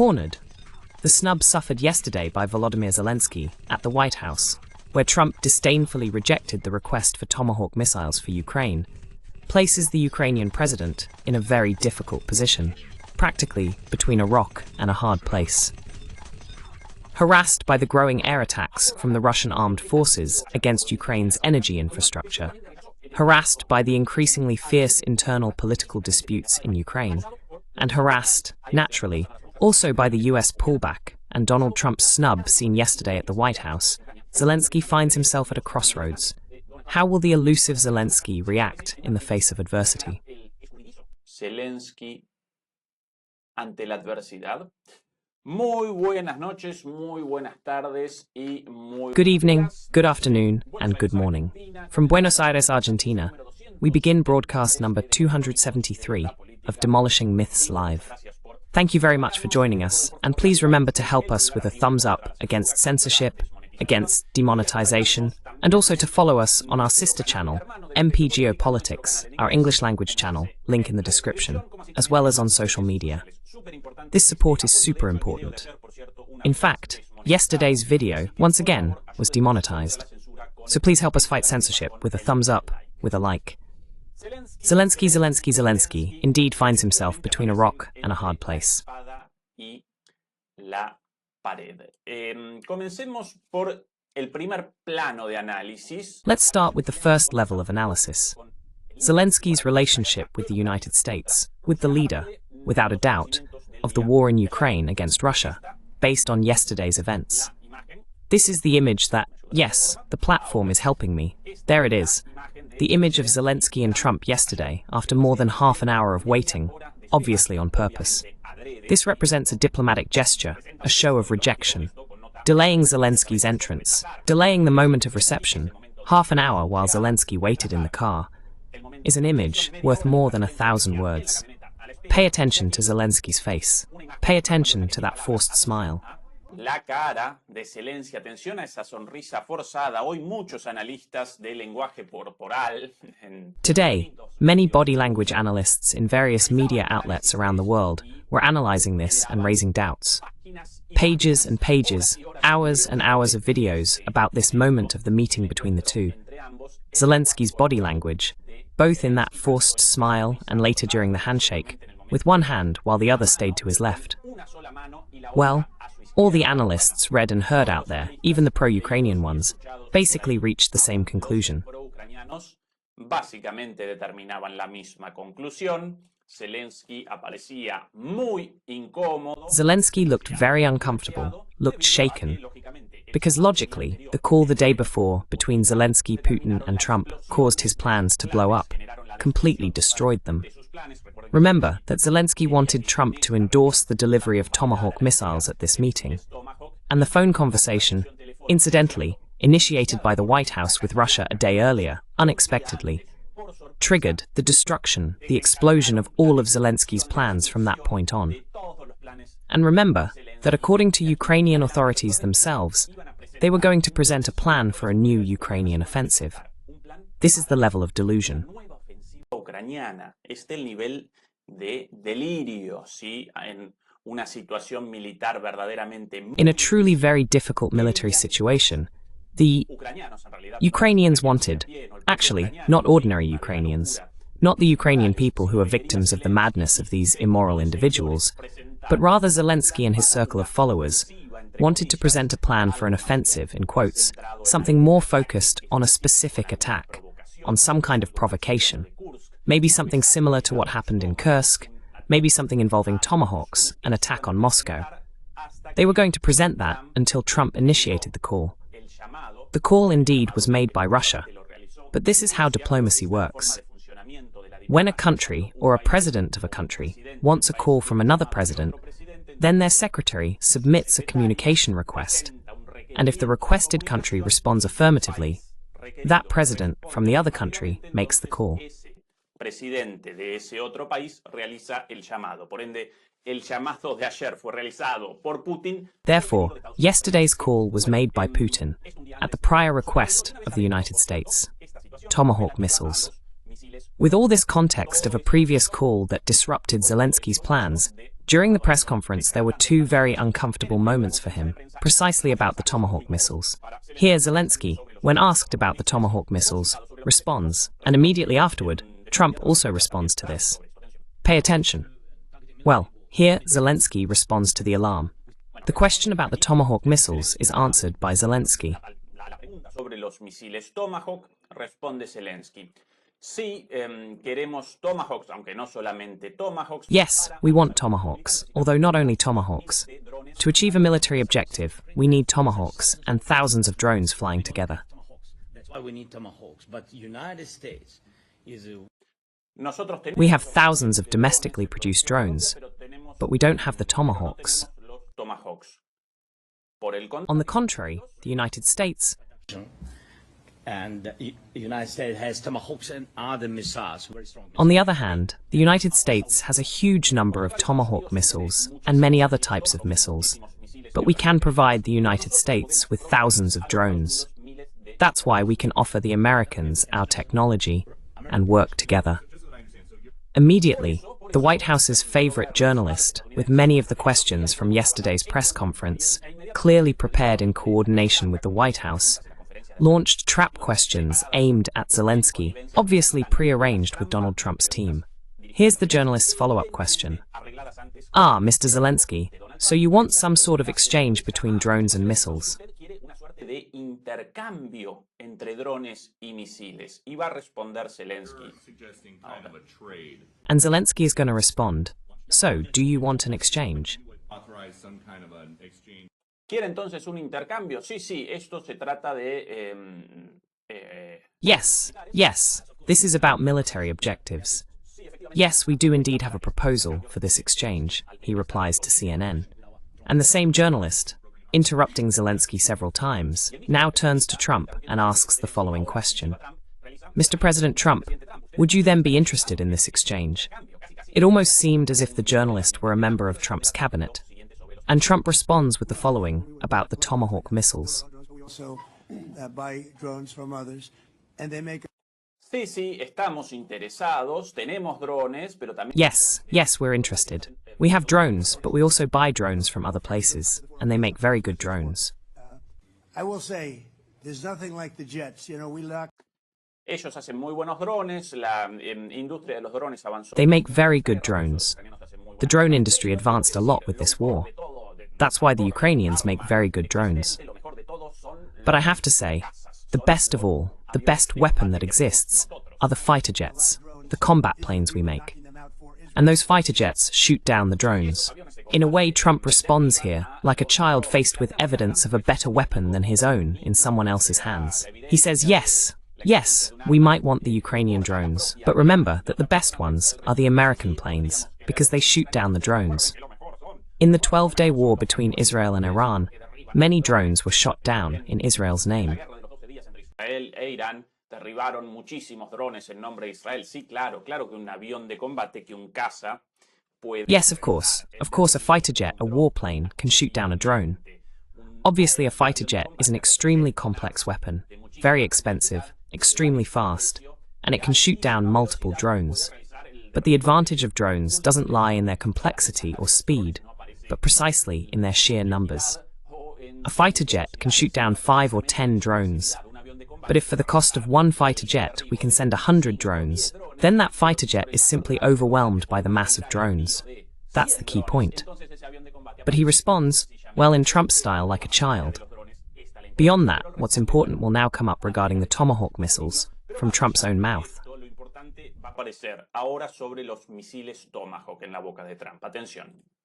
cornered. The snub suffered yesterday by Volodymyr Zelensky at the White House, where Trump disdainfully rejected the request for Tomahawk missiles for Ukraine, places the Ukrainian president in a very difficult position, practically between a rock and a hard place. Harassed by the growing air attacks from the Russian armed forces against Ukraine's energy infrastructure, harassed by the increasingly fierce internal political disputes in Ukraine, and harassed, naturally, also by the US pullback and Donald Trump's snub seen yesterday at the White House, Zelensky finds himself at a crossroads. How will the elusive Zelensky react in the face of adversity? Zelensky ante la adversidad. Muy buenas noches, muy buenas tardes y muy... Good evening, good afternoon, and good morning. From Buenos Aires, Argentina, we begin broadcast number 273 of Demolishing Myths Live. Thank you very much for joining us, and please remember to help us with a thumbs up against censorship, against demonetization, and also to follow us on our sister channel, MP Geopolitics, our English language channel, link in the description, as well as on social media. This support is super important. In fact, yesterday's video, once again, was demonetized. So please help us fight censorship with a thumbs up, with a like. Zelensky indeed finds himself between a rock and a hard place. Let's start with the first level of analysis. Zelensky's relationship with the United States, with the leader, without a doubt, of the war in Ukraine against Russia, based on yesterday's events. This is the image that, yes, the platform is helping me. There it is. The image of Zelensky and Trump yesterday, after more than half an hour of waiting, obviously on purpose. This represents a diplomatic gesture, a show of rejection, delaying Zelensky's entrance, delaying the moment of reception, half an hour while Zelensky waited in the car, is an image worth more than 1,000 words. Pay attention to Zelensky's face. Pay attention to that forced smile. La cara de Zelensky, atención a esa sonrisa forzada. Hoy muchos analistas de lenguaje corporal. Today, many body language analysts in various media outlets around the world were analyzing this and raising doubts. Pages and pages, hours and hours of videos about this moment of the meeting between the two. Zelensky's body language, both in that forced smile and later during the handshake, with one hand while the other stayed to his left. Well, all the analysts read and heard out there, even the pro-Ukrainian ones, basically reached the same conclusion. Zelensky looked very uncomfortable, looked shaken, because logically, the call the day before between Zelensky, Putin and Trump caused his plans to blow up, completely destroyed them. Remember that Zelensky wanted Trump to endorse the delivery of Tomahawk missiles at this meeting, and the phone conversation, incidentally, initiated by the White House with Russia a day earlier, unexpectedly, triggered the destruction, the explosion of all of Zelensky's plans from that point on. And remember that according to Ukrainian authorities themselves, they were going to present a plan for a new Ukrainian offensive. This is the level of delusion. In a truly very difficult military situation, the Ukrainians wanted, actually, not ordinary Ukrainians, not the Ukrainian people who are victims of the madness of these immoral individuals, but rather Zelensky and his circle of followers, wanted to present a plan for an offensive, in quotes, something more focused on a specific attack, on some kind of provocation, maybe something similar to what happened in Kursk, maybe something involving Tomahawks, an attack on Moscow. They were going to present that until Trump initiated the call. The call indeed was made by Russia, but this is how diplomacy works. When a country, or a president of a country, wants a call from another president, then their secretary submits a communication request, and if the requested country responds affirmatively, that president from the other country makes the call. Presidente de ese otro país realiza el llamado. Por ende, el llamado de ayer fue realizado por Putin. Therefore, yesterday's call was made by Putin at the prior request of the United States. Tomahawk missiles. With all this context of a previous call that disrupted Zelensky's plans, During the press conference, there were two very uncomfortable moments for him, precisely about the Tomahawk missiles. Here, Zelensky, when asked about the Tomahawk missiles, responds, and immediately afterward, Trump also responds to this. Pay attention. Well, here, Zelensky responds to the alarm. The question about the Tomahawk missiles is answered by Zelensky. Sobre los misiles Tomahawk, responde Zelensky. Sí, queremos Tomahawks, aunque no solamente Tomahawks. Yes, we want Tomahawks, although not only Tomahawks. To achieve a military objective, we need Tomahawks and thousands of drones flying together. That's why we need Tomahawks. But the United States is a... We have thousands of domestically produced drones, but we don't have the Tomahawks. On the contrary, the United States... And the United States has Tomahawks and other missiles. On the other hand, the United States has a huge number of Tomahawk missiles and many other types of missiles, but we can provide the United States with thousands of drones. That's why we can offer the Americans our technology and work together. Immediately, the White House's favorite journalist, with many of the questions from yesterday's press conference, clearly prepared in coordination with the White House, launched trap questions aimed at Zelensky, obviously pre-arranged with Donald Trump's team. Here's the journalist's follow-up question. Mr. Zelensky, so you want some sort of exchange between drones and missiles? And Zelensky is going to respond, so do you want an exchange? ¿Quiere entonces un intercambio? Sí, sí, esto se trata de... Yes, this is about military objectives. Yes, we do indeed have a proposal for this exchange, he replies to CNN. And the same journalist, interrupting Zelensky several times, now turns to Trump and asks the following question. Mr. President Trump, would you then be interested in this exchange? It almost seemed as if the journalist were a member of Trump's cabinet. And Trump responds with the following about the Tomahawk missiles. Buy drones from others, and they make... Sí, estamos interesados, tenemos drones, pero también... Yes, we're interested. We have drones, but we also buy drones from other places, and they make very good drones. I will say, there's nothing like the jets. You know, we lack... Ellos hacen muy buenos drones, la industria de los drones avanzó. They make very good drones. The drone industry advanced a lot with this war. That's why the Ukrainians make very good drones. But I have to say, the best of all, the best weapon that exists, are the fighter jets, the combat planes we make. And those fighter jets shoot down the drones. In a way, Trump responds here, like a child faced with evidence of a better weapon than his own in someone else's hands. He says, yes, we might want the Ukrainian drones, but remember that the best ones are the American planes, because they shoot down the drones. In the 12-day war between Israel and Iran, many drones were shot down in Israel's name. Derribaron muchísimos drones en nombre de Israel. Sí, claro que un avión de combate, que un caza puede... Yes, of course, a fighter jet, a warplane, can shoot down a drone. Obviously, a fighter jet is an extremely complex weapon, very expensive, extremely fast, and it can shoot down multiple drones. But the advantage of drones doesn't lie in their complexity or speed, but precisely in their sheer numbers. A fighter jet can shoot down 5 or 10 drones. But if for the cost of one fighter jet we can send 100 drones, then that fighter jet is simply overwhelmed by the mass of drones. That's the key point. But he responds, well, in Trump style, like a child. Beyond that, what's important will now come up regarding the Tomahawk missiles, from Trump's own mouth.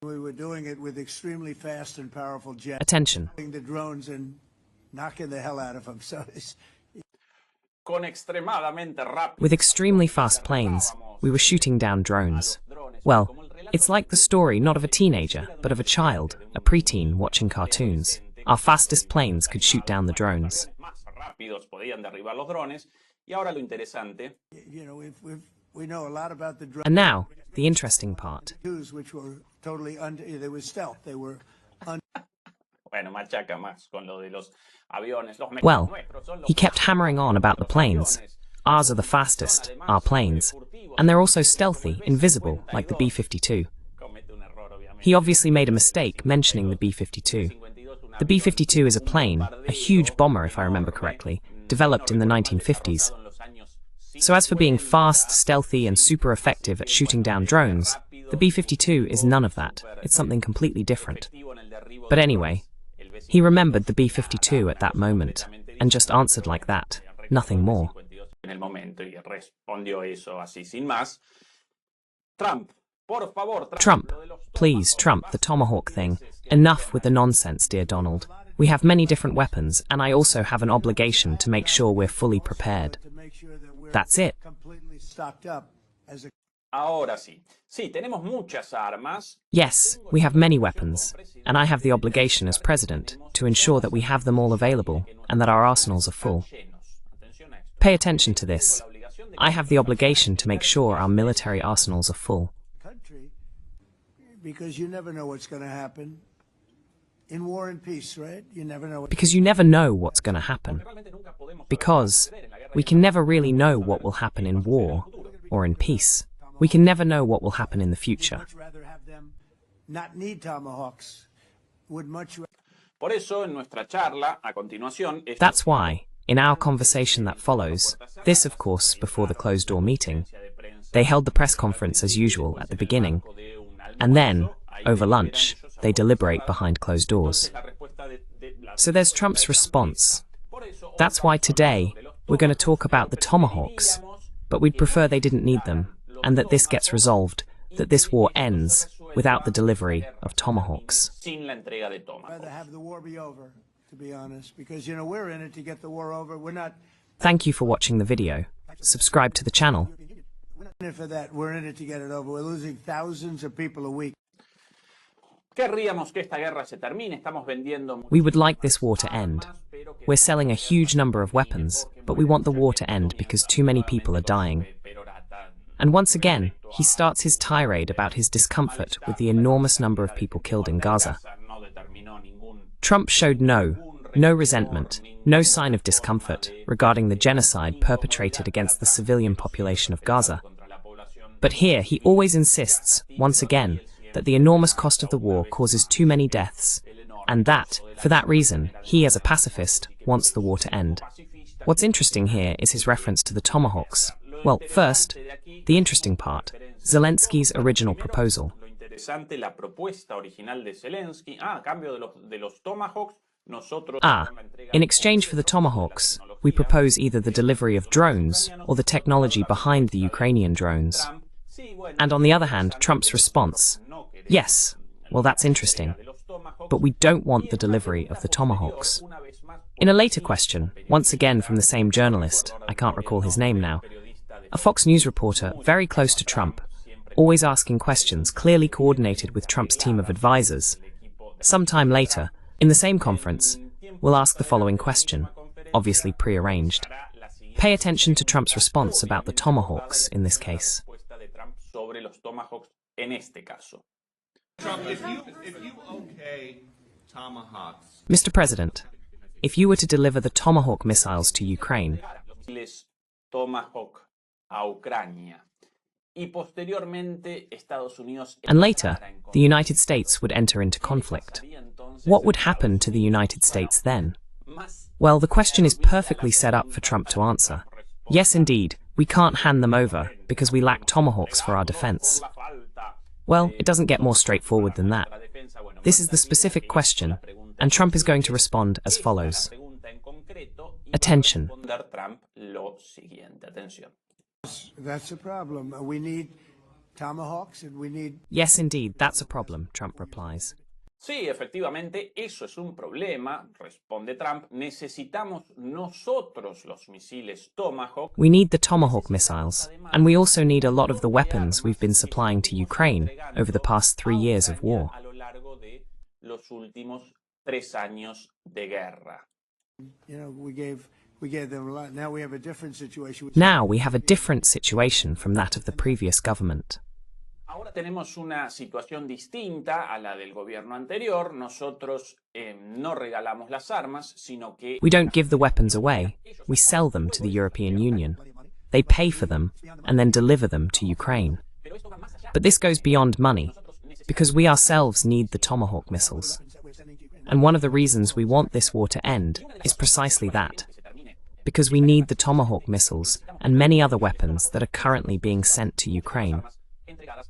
We were doing it with extremely fast and powerful jets. Attention. The drones and knocking the hell out of them. So with extremely fast planes, we were shooting down drones. Well, it's like the story not of a teenager, but of a child, a preteen watching cartoons. Our fastest planes could shoot down the drones. We know a lot about the drones. And now, the interesting part. Which were totally they were stealth. They were Well, he kept hammering on about the planes. Ours are the fastest, our planes. And they're also stealthy, invisible, like the B-52. He obviously made a mistake mentioning the B-52. The B-52 is a plane, a huge bomber if I remember correctly, developed in the 1950s. So as for being fast, stealthy, and super effective at shooting down drones, the B-52 is none of that. It's something completely different. But anyway, he remembered the B-52 at that moment, and just answered like that, nothing more. Trump, please, Trump, the Tomahawk thing. Enough with the nonsense, dear Donald. We have many different weapons, and I also have an obligation to make sure we're fully prepared. That's it. Yes, we have many weapons, and I have the obligation as president to ensure that we have them all available and that our arsenals are full. Pay attention to this. I have the obligation to make sure our military arsenals are full. Because you never know what's going to happen. In war and peace, right? You never know. Because you never know what's going to happen. Because we can never really know what will happen in war or in peace. We can never know what will happen in the future. Much rather have them not need Tomahawks. Would much. That's why, in our conversation that follows, this of course before the closed-door meeting, they held the press conference as usual at the beginning, and then, over lunch, they deliberate behind closed doors. So there's Trump's response. That's why today we're going to talk about the Tomahawks, but we'd prefer they didn't need them, and that this gets resolved, that this war ends without the delivery of Tomahawks. I'd rather have the war be over, to be honest, because, you know, we're in it to get the war over. We're not Thank you for watching the video. Subscribe to the channel. in it for that. We're in it to get it over. We're losing thousands of people a week. We would like this war to end. We're selling a huge number of weapons, but we want the war to end because too many people are dying. And once again, he starts his tirade about his discomfort with the enormous number of people killed in Gaza. Trump showed no resentment, no sign of discomfort regarding the genocide perpetrated against the civilian population of Gaza. But here he always insists, once again, that the enormous cost of the war causes too many deaths, and that, for that reason, he as a pacifist wants the war to end. What's interesting here is his reference to the Tomahawks. Well, first, the interesting part, Zelensky's original proposal. In exchange for the Tomahawks, we propose either the delivery of drones or the technology behind the Ukrainian drones. And on the other hand, Trump's response, yes, well that's interesting, but we don't want the delivery of the Tomahawks. In a later question, once again from the same journalist, I can't recall his name now, a Fox News reporter very close to Trump, always asking questions clearly coordinated with Trump's team of advisors, sometime later, in the same conference, will ask the following question, obviously pre-arranged. Pay attention to Trump's response about the Tomahawks in this case. Trump, if you okay Tomahawks. Mr. President, if you were to deliver the Tomahawk missiles to Ukraine, and later, the United States would enter into conflict, what would happen to the United States then? Well, the question is perfectly set up for Trump to answer. Yes, indeed, we can't hand them over because we lack Tomahawks for our defense. Well, it doesn't get more straightforward than that. This is the specific question, and Trump is going to respond as follows. Attention. That's a problem. We need Tomahawks and we need... Yes, indeed, that's a problem, Trump replies. Sí, efectivamente, eso es un problema, responde Trump. Necesitamos nosotros los misiles Tomahawk. We need the Tomahawk missiles, and we also need a lot of the weapons we've been supplying to Ukraine over the past 3 years of war. You know, we gave them a lot. Now we have a different situation. Now we have a different situation from that of the previous government. Ahora tenemos una situación distinta a la del gobierno anterior. Nosotros no regalamos las armas, sino que... We don't give the weapons away. We sell them to the European Union. They pay for them and then deliver them to Ukraine. But this goes beyond money. because we ourselves need the Tomahawk missiles. And one of the reasons we want this war to end is precisely that. Because we need the Tomahawk missiles and many other weapons that are currently being sent to Ukraine.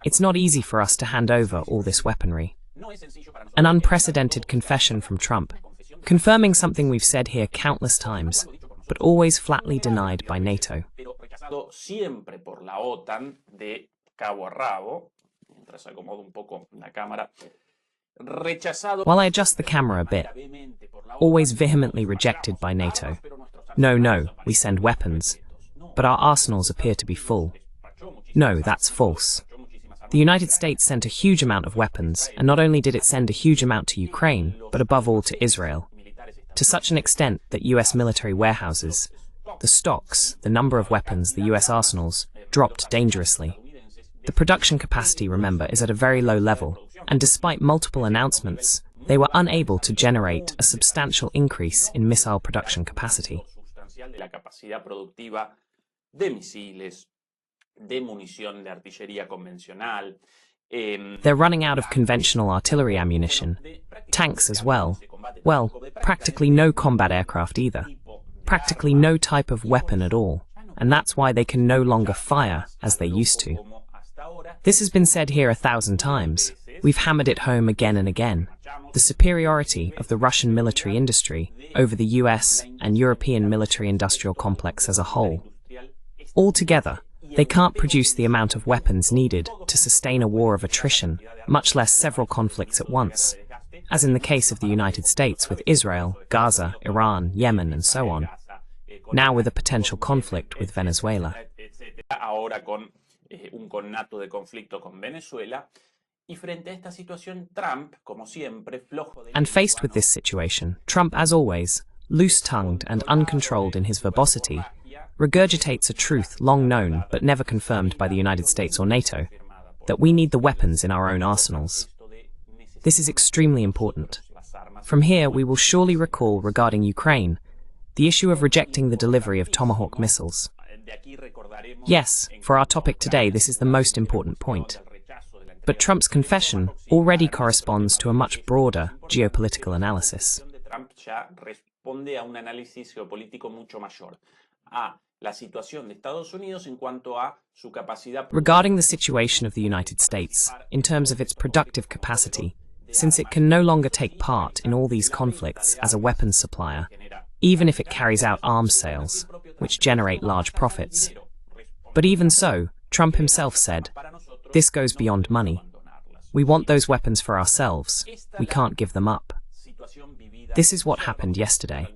It's not easy for us to hand over all this weaponry. An unprecedented confession from Trump, confirming something we've said here countless times, but always flatly denied by NATO. Siempre por la OTAN de cabo a rabo, mientras acomodo un poco la cámara. While I adjust the camera a bit, always vehemently rejected by NATO. No, we send weapons, but our arsenals appear to be full. No, that's false. The United States sent a huge amount of weapons, and not only did it send a huge amount to Ukraine, but above all to Israel. To such an extent that US military warehouses, the stocks, the number of weapons, the US arsenals, dropped dangerously. The production capacity, remember, is at a very low level, and despite multiple announcements, they were unable to generate a substantial increase in missile production capacity. They're running out of conventional artillery ammunition, tanks as well. Well, practically no combat aircraft either. Practically no type of weapon at all, and that's why they can no longer fire as they used to. This has been said here 1,000 times. We've hammered it home again and again. The superiority of the Russian military industry over the US and European military-industrial complex as a whole. Altogether, they can't produce the amount of weapons needed to sustain a war of attrition, much less several conflicts at once, as in the case of the United States with Israel, Gaza, Iran, Yemen, and so on, now with a potential conflict with Venezuela. And faced with this situation, Trump, as always, loose-tongued and uncontrolled in his verbosity, regurgitates a truth long known but never confirmed by the United States or NATO, that we need the weapons in our own arsenals. This is extremely important. From here, we will surely recall regarding Ukraine, the issue of rejecting the delivery of Tomahawk missiles. Yes, for our topic today, this is the most important point. But Trump's confession already corresponds to a much broader geopolitical analysis. Regarding the situation of the United States, in terms of its productive capacity, since it can no longer take part in all these conflicts as a weapons supplier, even if it carries out arms sales, which generate large profits. But even so, Trump himself said, "This goes beyond money. We want those weapons for ourselves. We can't give them up." This is what happened yesterday.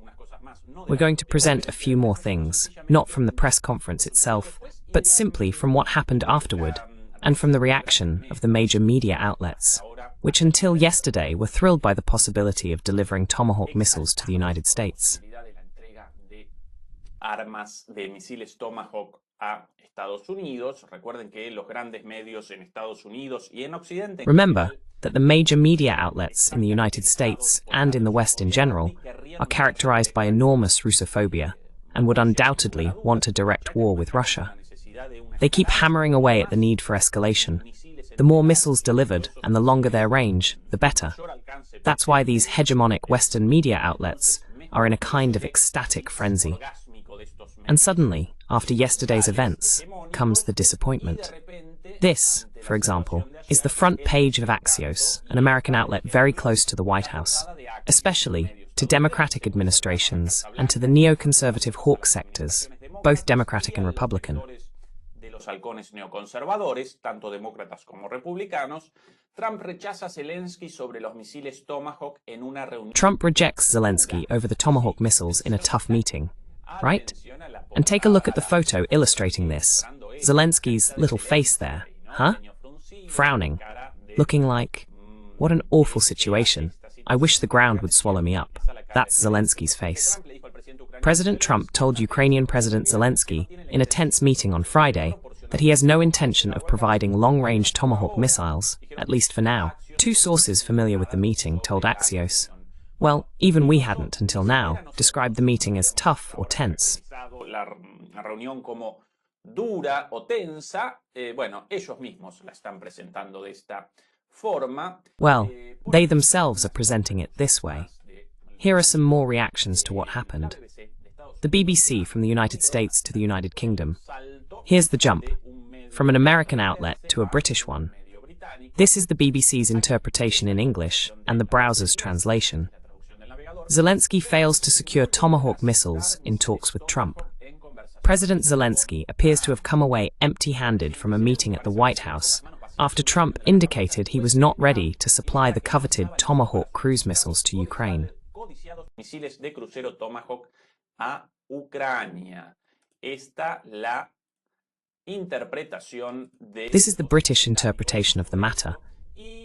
We're going to present a few more things, not from the press conference itself, but simply from what happened afterward, and from the reaction of the major media outlets, which until yesterday were thrilled by the possibility of delivering Tomahawk missiles to the United States. Remember that the major media outlets in the United States and in the West in general are characterized by enormous Russophobia and would undoubtedly want a direct war with Russia. They keep hammering away at the need for escalation. The more missiles delivered and the longer their range, the better. That's why these hegemonic Western media outlets are in a kind of ecstatic frenzy. And suddenly, after yesterday's events, comes the disappointment. This, for example, is the front page of Axios, an American outlet very close to the White House, especially to Democratic administrations and to the neoconservative hawk sectors, both Democratic and Republican. Trump rejects Zelensky over the Tomahawk missiles in a tough meeting, right? And take a look at the photo illustrating this. Zelensky's little face there, huh? Frowning, looking like, what an awful situation. I wish the ground would swallow me up. That's Zelensky's face. President Trump told Ukrainian President Zelensky in a tense meeting on Friday that he has no intention of providing long-range Tomahawk missiles, at least for now. Two sources familiar with the meeting told Axios. Well, even we hadn't, until now, described the meeting as tough or tense. Dura o tensa, bueno, ellos mismos la están presentando de esta forma. Well, they themselves are presenting it this way. Here are some more reactions to what happened. The BBC from the United States to the United Kingdom. Here's the jump, from an American outlet to a British one. This is the BBC's interpretation in English and the browser's translation. Zelensky fails to secure Tomahawk missiles in talks with Trump. President Zelensky appears to have come away empty-handed from a meeting at the White House after Trump indicated he was not ready to supply the coveted Tomahawk cruise missiles to Ukraine. Misiles de crucero Tomahawk a Ucrania. Esta la interpretación de... This is the British interpretation of the matter.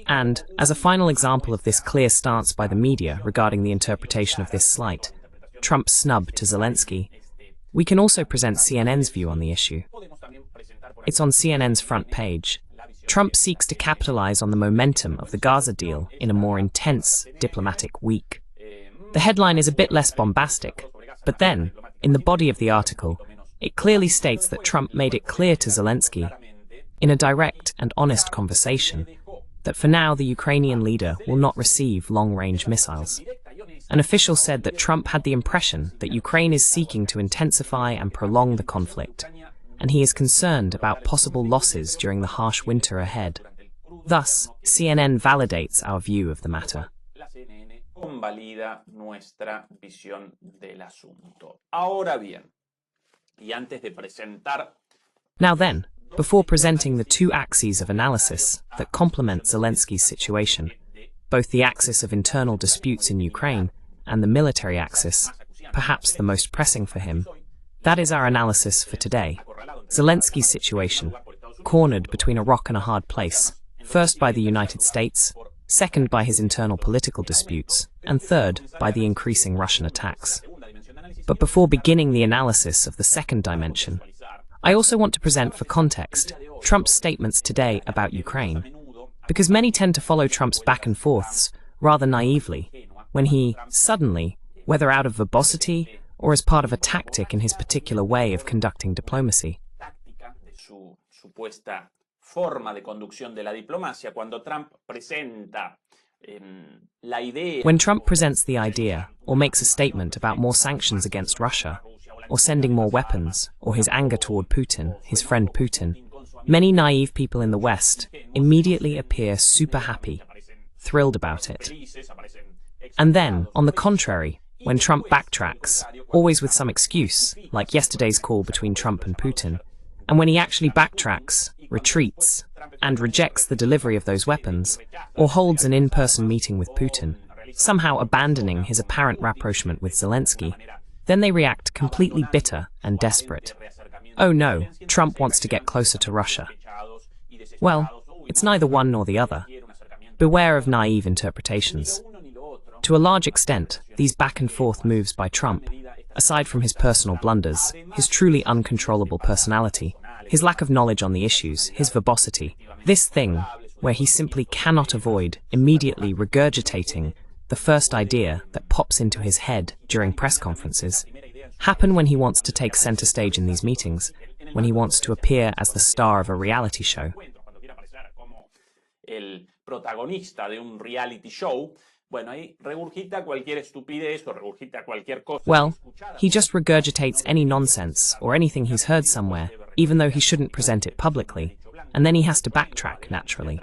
And, as a final example of this clear stance by the media regarding the interpretation of this slight, Trump's snub to Zelensky, we can also present CNN's view on the issue. It's on CNN's front page. Trump seeks to capitalize on the momentum of the Gaza deal in a more intense diplomatic week. The headline is a bit less bombastic, but then, in the body of the article, it clearly states that Trump made it clear to Zelensky, in a direct and honest conversation, that for now the Ukrainian leader will not receive long-range missiles. An official said that Trump had the impression that Ukraine is seeking to intensify and prolong the conflict, and he is concerned about possible losses during the harsh winter ahead. Thus, CNN validates our view of the matter. Convalida nuestra visión del asunto. Ahora bien, y antes de presentar... Now then, before presenting the two axes of analysis that complement Zelensky's situation, both the axis of internal disputes in Ukraine and the military axis, perhaps the most pressing for him, that is our analysis for today. Zelensky's situation, cornered between a rock and a hard place, first by the United States, second by his internal political disputes, and third by the increasing Russian attacks. But before beginning the analysis of the second dimension, I also want to present for context Trump's statements today about Ukraine, because many tend to follow Trump's back and forths rather naively, when he, suddenly, whether out of verbosity or as part of a tactic in his particular way of conducting diplomacy. Forma de conducción de la diplomacia, cuando Trump presenta la idea... When Trump presents the idea or makes a statement about more sanctions against Russia, or sending more weapons, or his anger toward Putin, his friend Putin, many naive people in the West immediately appear super happy, thrilled about it. And then, on the contrary, when Trump backtracks, always with some excuse, like yesterday's call between Trump and Putin, and when he actually backtracks, retreats, and rejects the delivery of those weapons, or holds an in-person meeting with Putin, somehow abandoning his apparent rapprochement with Zelensky, then they react completely bitter and desperate. Oh no, Trump wants to get closer to Russia. Well, it's neither one nor the other. Beware of naive interpretations. To a large extent, these back-and-forth moves by Trump, aside from his personal blunders, his truly uncontrollable personality, his lack of knowledge on the issues, his verbosity, this thing, where he simply cannot avoid immediately regurgitating the first idea that pops into his head during press conferences, happen when he wants to take center stage in these meetings, when he wants to appear as the star of a reality show. El protagonista de un reality show. Bueno, ahí regurgita cualquier estupidez o regurgita cualquier cosa. Well, he just regurgitates any nonsense or anything he's heard somewhere, even though he shouldn't present it publicly, and then he has to backtrack, naturally.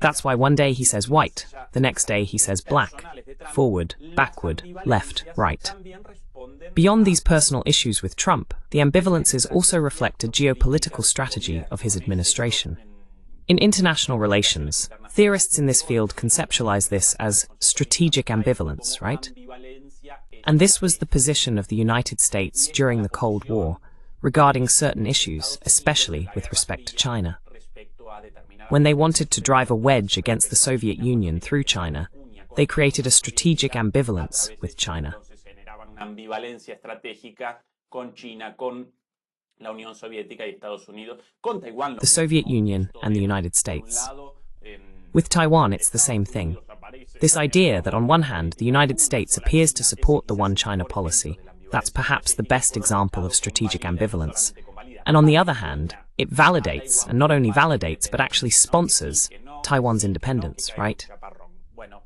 That's why one day he says white, the next day he says black, forward, backward, left, right. Beyond these personal issues with Trump, the ambivalences also reflect a geopolitical strategy of his administration. In international relations, theorists in this field conceptualize this as strategic ambivalence, right? And this was the position of the United States during the Cold War regarding certain issues, especially with respect to China. When they wanted to drive a wedge against the Soviet Union through China, they created a strategic ambivalence with China. The Soviet Union and the United States. With Taiwan, it's the same thing. This idea that on one hand, the United States appears to support the One China policy, that's perhaps the best example of strategic ambivalence. And on the other hand, it validates, and not only validates, but actually sponsors, Taiwan's independence, right?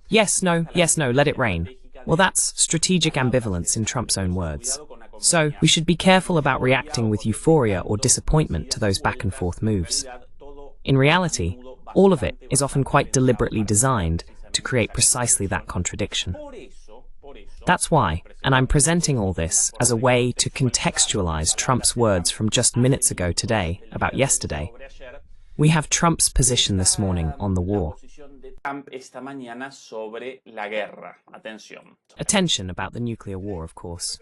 Yes, no, let it rain. Well, that's strategic ambivalence in Trump's own words. So, we should be careful about reacting with euphoria or disappointment to those back-and-forth moves. In reality, all of it is often quite deliberately designed to create precisely that contradiction. That's why, and I'm presenting all this as a way to contextualize Trump's words from just minutes ago today about yesterday, we have Trump's position this morning on the war. Attention about the nuclear war, of course.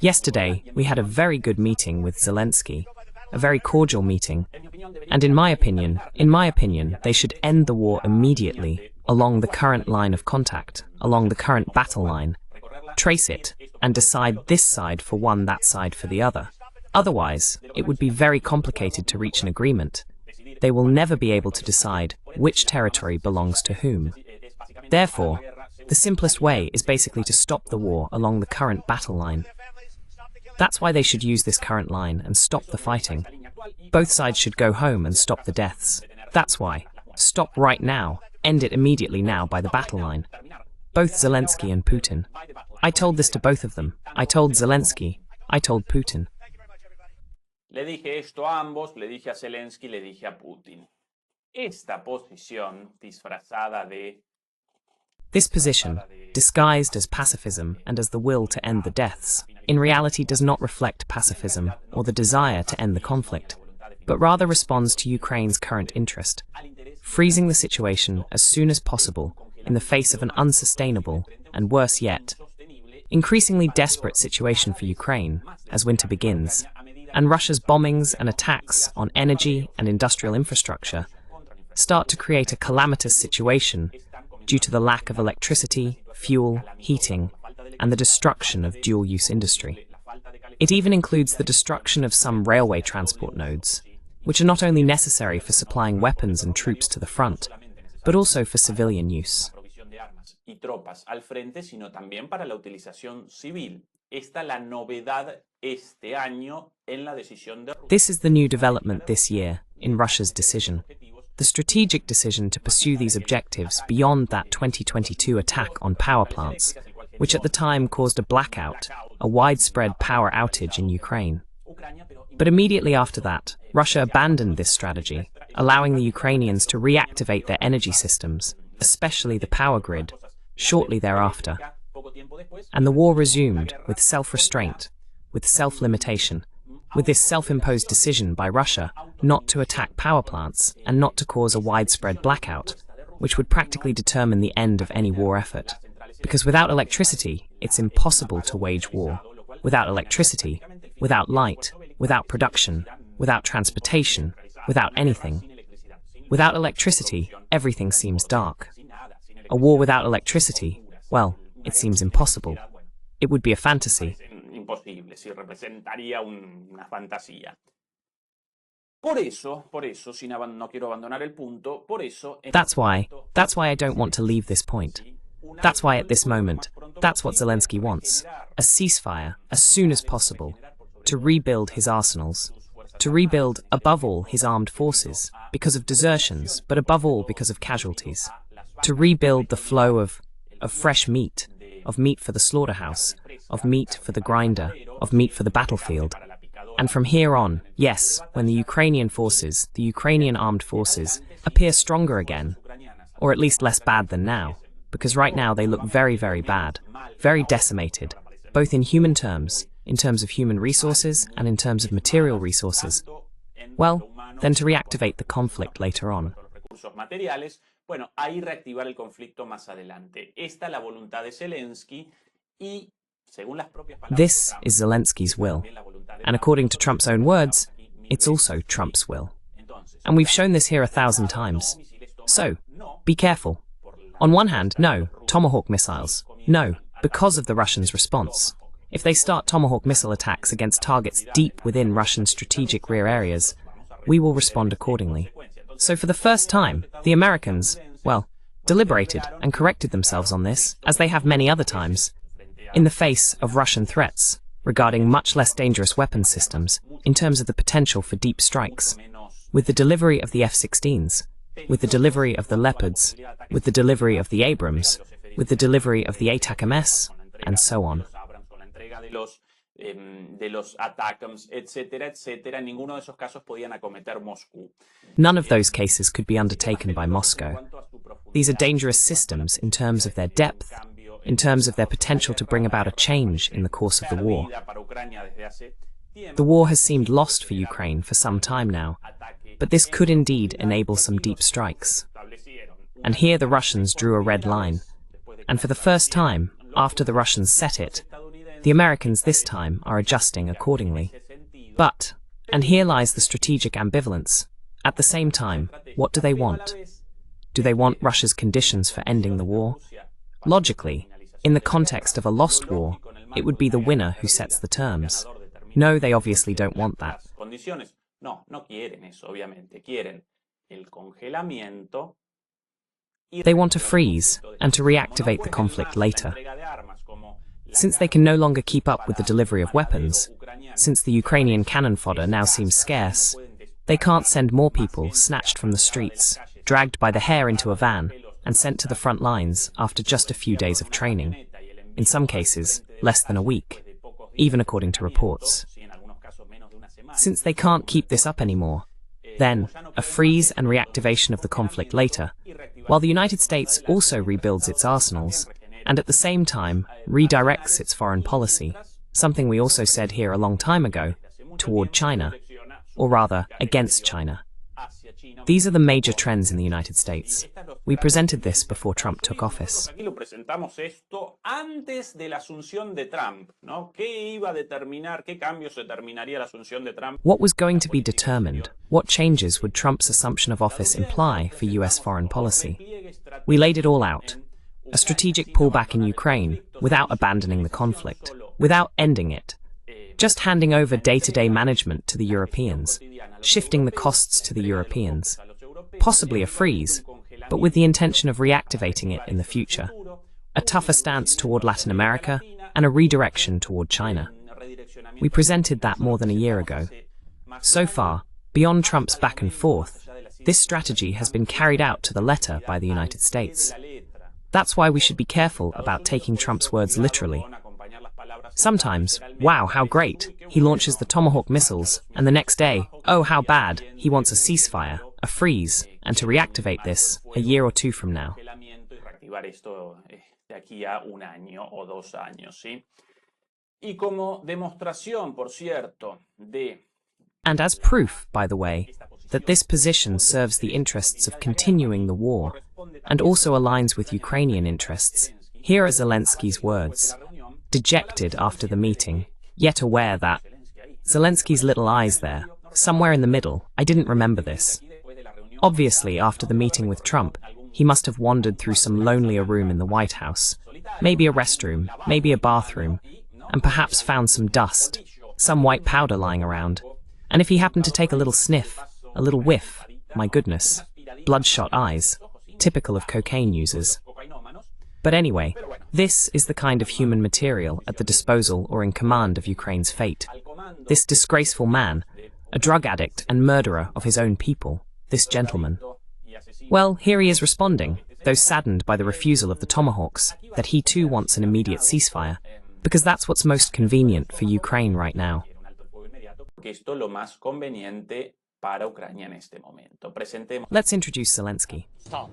Yesterday, we had a very good meeting with Zelensky, a very cordial meeting, and in my opinion, they should end the war immediately along the current line of contact, along the current battle line, trace it, and decide this side for one, that side for the other. Otherwise, it would be very complicated to reach an agreement. They will never be able to decide which territory belongs to whom. Therefore, the simplest way is basically to stop the war along the current battle line. That's why they should use this current line and stop the fighting. Both sides should go home and stop the deaths. That's why. Stop right now. End it immediately now by the battle line. Both Zelensky and Putin. I told this to both of them. I told Zelensky. I told Putin. Le dije esto a ambos, le dije a Zelensky, le dije a Putin. Esta posición disfrazada de... This position, disguised as pacifism and as the will to end the deaths, in reality does not reflect pacifism or the desire to end the conflict, but rather responds to Ukraine's current interest, freezing the situation as soon as possible in the face of an unsustainable, and worse yet, increasingly desperate situation for Ukraine as winter begins, and Russia's bombings and attacks on energy and industrial infrastructure start to create a calamitous situation due to the lack of electricity, fuel, heating, and the destruction of dual-use industry. It even includes the destruction of some railway transport nodes, which are not only necessary for supplying weapons and troops to the front, but also for civilian use. This is the new development this year in Russia's decision. The strategic decision to pursue these objectives beyond that 2022 attack on power plants, which at the time caused a blackout, a widespread power outage in Ukraine. But immediately after that, Russia abandoned this strategy, allowing the Ukrainians to reactivate their energy systems, especially the power grid, shortly thereafter. And the war resumed with self-restraint, with self-limitation, with this self-imposed decision by Russia not to attack power plants and not to cause a widespread blackout, which would practically determine the end of any war effort. Because without electricity, it's impossible to wage war. Without electricity, without light, without production, without transportation, without anything. Without electricity, everything seems dark. A war without electricity, well, it seems impossible. It would be a fantasy. That's why I don't want to leave this point. That's why at this moment, that's what Zelensky wants. A ceasefire as soon as possible, to rebuild his arsenals, to rebuild, above all, his armed forces, because of desertions, but above all because of casualties, to rebuild the flow of fresh meat, of meat for the slaughterhouse, of meat for the grinder, of meat for the battlefield. And from here on, yes, when the Ukrainian forces, the Ukrainian armed forces, appear stronger again, or at least less bad than now, because right now they look very, very bad, very decimated, both in human terms, in terms of human resources and in terms of material resources, well, then to reactivate the conflict later on. Bueno, ahí reactivar el conflicto más adelante. Esta la voluntad de Zelensky y, según las propias palabras... This is Zelensky's will, and according to Trump's own words, it's also Trump's will. And we've shown this here 1,000 times. So, be careful. On one hand, no, Tomahawk missiles. No, because of the Russians' response. If they start Tomahawk missile attacks against targets deep within Russian strategic rear areas, we will respond accordingly. So for the first time, the Americans, well, deliberated and corrected themselves on this, as they have many other times, in the face of Russian threats, regarding much less dangerous weapon systems in terms of the potential for deep strikes, with the delivery of the F-16s, with the delivery of the Leopards, with the delivery of the Abrams, with the delivery of the ATACMS, and so on. De los ATACMS, etcétera, etcétera. En ninguno de esos casos podían acometer Moscú. None of those cases could be undertaken by Moscow. These are dangerous systems in terms of their depth, in terms of their potential to bring about a change in the course of the war. The war has seemed lost for Ukraine for some time now, but this could indeed enable some deep strikes. And here the Russians drew a red line, and for the first time, after the Russians set it, the Americans this time are adjusting accordingly. But, and here lies the strategic ambivalence, at the same time, what do they want? Do they want Russia's conditions for ending the war? Logically, in the context of a lost war, it would be the winner who sets the terms. No, they obviously don't want that. No, no quieren eso, obviamente. Quieren el congelamiento. They want to freeze and to reactivate the conflict later. Since they can no longer keep up with the delivery of weapons, since the Ukrainian cannon fodder now seems scarce, they can't send more people snatched from the streets, dragged by the hair into a van, and sent to the front lines after just a few days of training. In some cases, less than a week, even according to reports. Since they can't keep this up anymore, then a freeze and reactivation of the conflict later, while the United States also rebuilds its arsenals, and at the same time redirects its foreign policy, something we also said here a long time ago, toward China, or rather, against China. These are the major trends in the United States. We presented this before Trump took office. What was going to be determined? What changes would Trump's assumption of office imply for US foreign policy? We laid it all out. A strategic pullback in Ukraine, without abandoning the conflict, without ending it. Just handing over day-to-day management to the Europeans, shifting the costs to the Europeans. Possibly a freeze, but with the intention of reactivating it in the future. A tougher stance toward Latin America, and a redirection toward China. We presented that more than a year ago. So far, beyond Trump's back and forth, this strategy has been carried out to the letter by the United States. That's why we should be careful about taking Trump's words literally. Sometimes, wow, how great, he launches the Tomahawk missiles, and the next day, oh, how bad, he wants a ceasefire, a freeze, and to reactivate this a year or two from now. And as proof, by the way, that this position serves the interests of continuing the war, and also aligns with Ukrainian interests, here are Zelensky's words. Dejected after the meeting, yet aware that Zelensky's little eyes there, somewhere in the middle, I didn't remember this. Obviously, after the meeting with Trump, he must have wandered through some lonelier room in the White House, maybe a restroom, maybe a bathroom, and perhaps found some dust, some white powder lying around. And if he happened to take a little sniff, a little whiff, my goodness, bloodshot eyes, typical of cocaine users. But anyway, this is the kind of human material at the disposal or in command of Ukraine's fate. This disgraceful man, a drug addict and murderer of his own people, this gentleman. Well, here he is responding, though saddened by the refusal of the Tomahawks, that he too wants an immediate ceasefire, because that's what's most convenient for Ukraine right now. Let's introduce Zelensky. Stop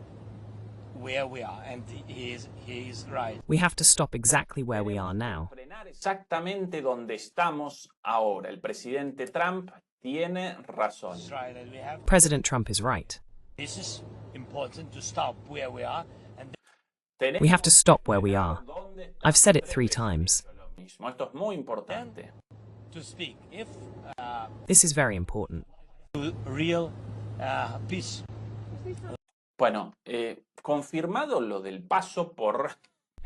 where we are, and he is right. We have to stop exactly where we are now. Exactamente donde estamos ahora. El presidente Trump tiene razón. President Trump is right. This is important to stop where we are. We have to stop where we are. I've said it 3 times. Esto es muy importante. To speak, if This is very important. real peace. Bueno, confirmado lo del paso por...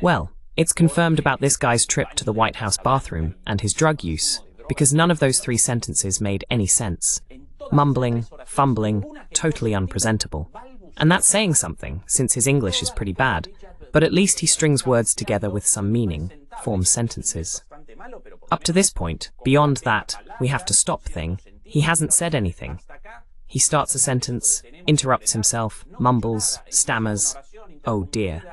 Well, it's confirmed about this guy's trip to the White House bathroom and his drug use, because none of those 3 sentences made any sense. Mumbling, fumbling, totally unpresentable. And that's saying something, since his English is pretty bad, but at least he strings words together with some meaning, forms sentences. Up to this point, beyond that, we have to stop thing, he hasn't said anything. He starts a sentence, interrupts himself, mumbles, stammers. Oh dear.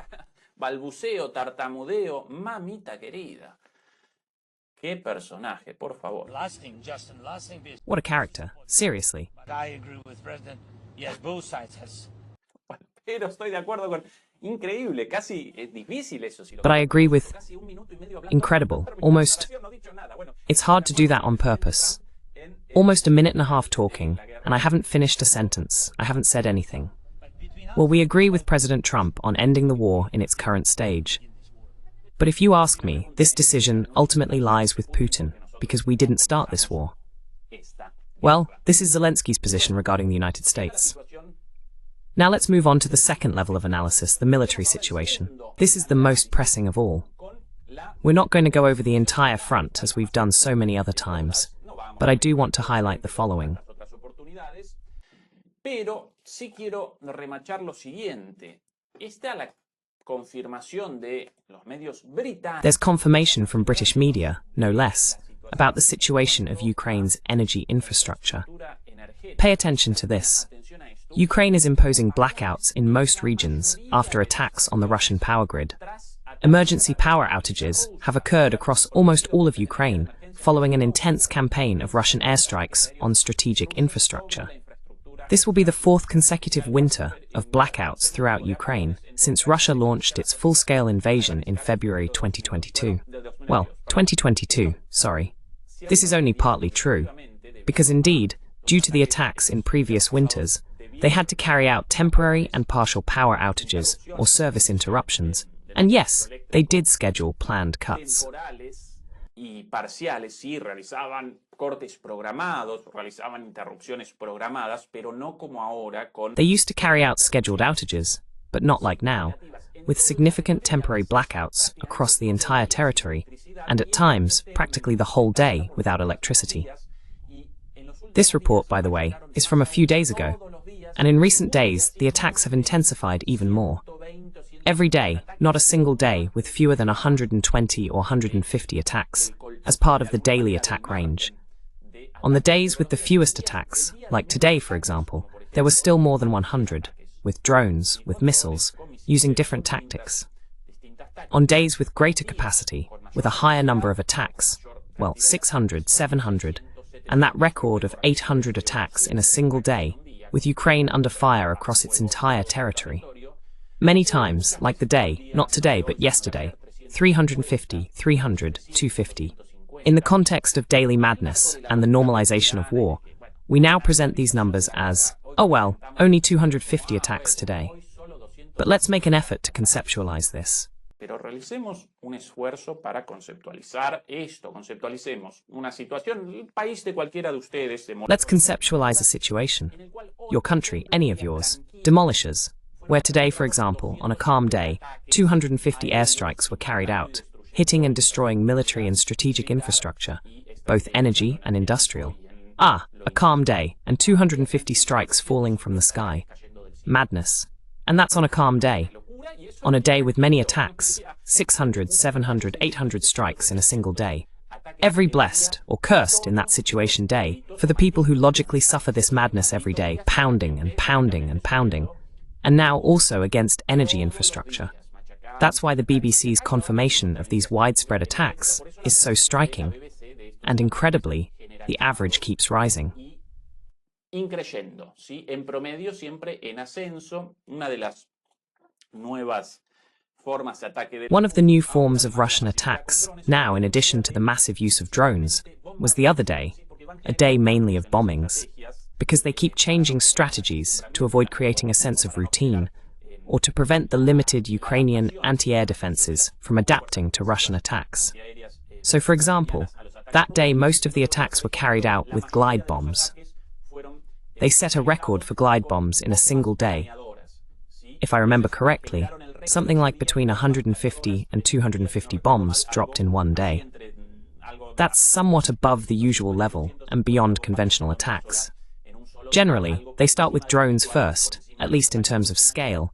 Balbuceo, tartamudeo, mamita querida. Qué personaje, por favor. Last thing, Justin, last thing. What a character, seriously. I agree with President. Yes, both sides has. Pero estoy de acuerdo con... Increíble, casi es difícil eso. But I agree with incredible, almost... It's hard to do that on purpose. Almost a minute and a half talking, and I haven't finished a sentence. I haven't said anything. Well, we agree with President Trump on ending the war in its current stage. But if you ask me, this decision ultimately lies with Putin, because we didn't start this war. Well, this is Zelensky's position regarding the United States. Now let's move on to the second level of analysis, the military situation. This is the most pressing of all. We're not going to go over the entire front, as we've done so many other times, but I do want to highlight the following. Pero sí quiero remachar lo siguiente. Está la confirmación de los medios británicos. There's confirmation from British media, no less, about the situation of Ukraine's energy infrastructure. Pay attention to this. Ukraine is imposing blackouts in most regions after attacks on the Russian power grid. Emergency power outages have occurred across almost all of Ukraine, following an intense campaign of Russian airstrikes on strategic infrastructure. This will be the fourth consecutive winter of blackouts throughout Ukraine since Russia launched its full-scale invasion in February 2022. Well, 2022, sorry. This is only partly true, because indeed, due to the attacks in previous winters, they had to carry out temporary and partial power outages or service interruptions. And yes, they did schedule planned cuts. Y parciales, sí, realizaban cortes programados, realizaban interrupciones programadas, pero no como ahora con... They used to carry out scheduled outages, but not like now, with significant temporary blackouts across the entire territory, and at times, practically the whole day without electricity. This report, by the way, is from a few days ago, and in recent days, the attacks have intensified even more. Every day, not a single day with fewer than 120 or 150 attacks, as part of the daily attack range. On the days with the fewest attacks, like today for example, there was still more than 100, with drones, with missiles, using different tactics. On days with greater capacity, with a higher number of attacks, well, 600, 700, and that record of 800 attacks in a single day, with Ukraine under fire across its entire territory. Many times, like the day, not today but yesterday, 350, 300, 250. In the context of daily madness and the normalization of war, we now present these numbers as, oh well, only 250 attacks today. But let's make an effort to conceptualize this. Pero realicemos un esfuerzo para conceptualizar esto, conceptualicemos una situación, el país de cualquiera de ustedes. Let's conceptualize a situation. Your country, any of yours, demolishes, where today, for example, on a calm day, 250 airstrikes were carried out, hitting and destroying military and strategic infrastructure, both energy and industrial. Ah, a calm day, and 250 strikes falling from the sky. Madness. And that's on a calm day. On a day with many attacks, 600, 700, 800 strikes in a single day. Every blessed, or cursed in that situation day, for the people who logically suffer this madness every day, pounding and pounding and pounding. And now also against energy infrastructure. That's why the BBC's confirmation of these widespread attacks is so striking. And incredibly, the average keeps rising. Increyendo, ¿sí? En promedio siempre en ascenso, una de las nuevas formas de ataque. One of the new forms of Russian attacks, now in addition to the massive use of drones, was the other day, a day mainly of bombings, because they keep changing strategies to avoid creating a sense of routine, or to prevent the limited Ukrainian anti-air defenses from adapting to Russian attacks. So for example, that day most of the attacks were carried out with glide bombs. They set a record for glide bombs in a single day. If I remember correctly, something like between 150 and 250 bombs dropped in one day. That's somewhat above the usual level and beyond conventional attacks. Generally, they start with drones first, at least in terms of scale,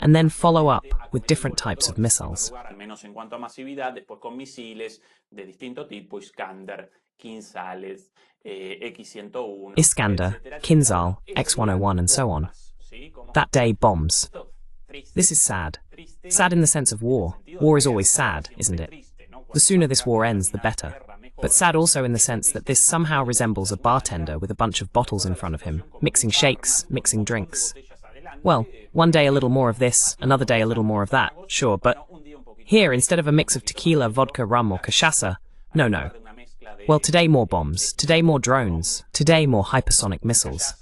and then follow up with different types of missiles. menos en cuanto a masividad, después con misiles de distinto tipo, Iskander, Kinzhales, X-101, Iskander, Kinzhal, X-101 and so on. That day, bombs. This is sad. Sad in the sense of war. War is always sad, isn't it? The sooner this war ends, the better. But sad also in the sense that this somehow resembles a bartender with a bunch of bottles in front of him, mixing shakes, mixing drinks. Well, one day a little more of this, another day a little more of that, sure, but here, instead of a mix of tequila, vodka, rum or cachaça, no. Well, today more bombs, today more drones, today more hypersonic missiles.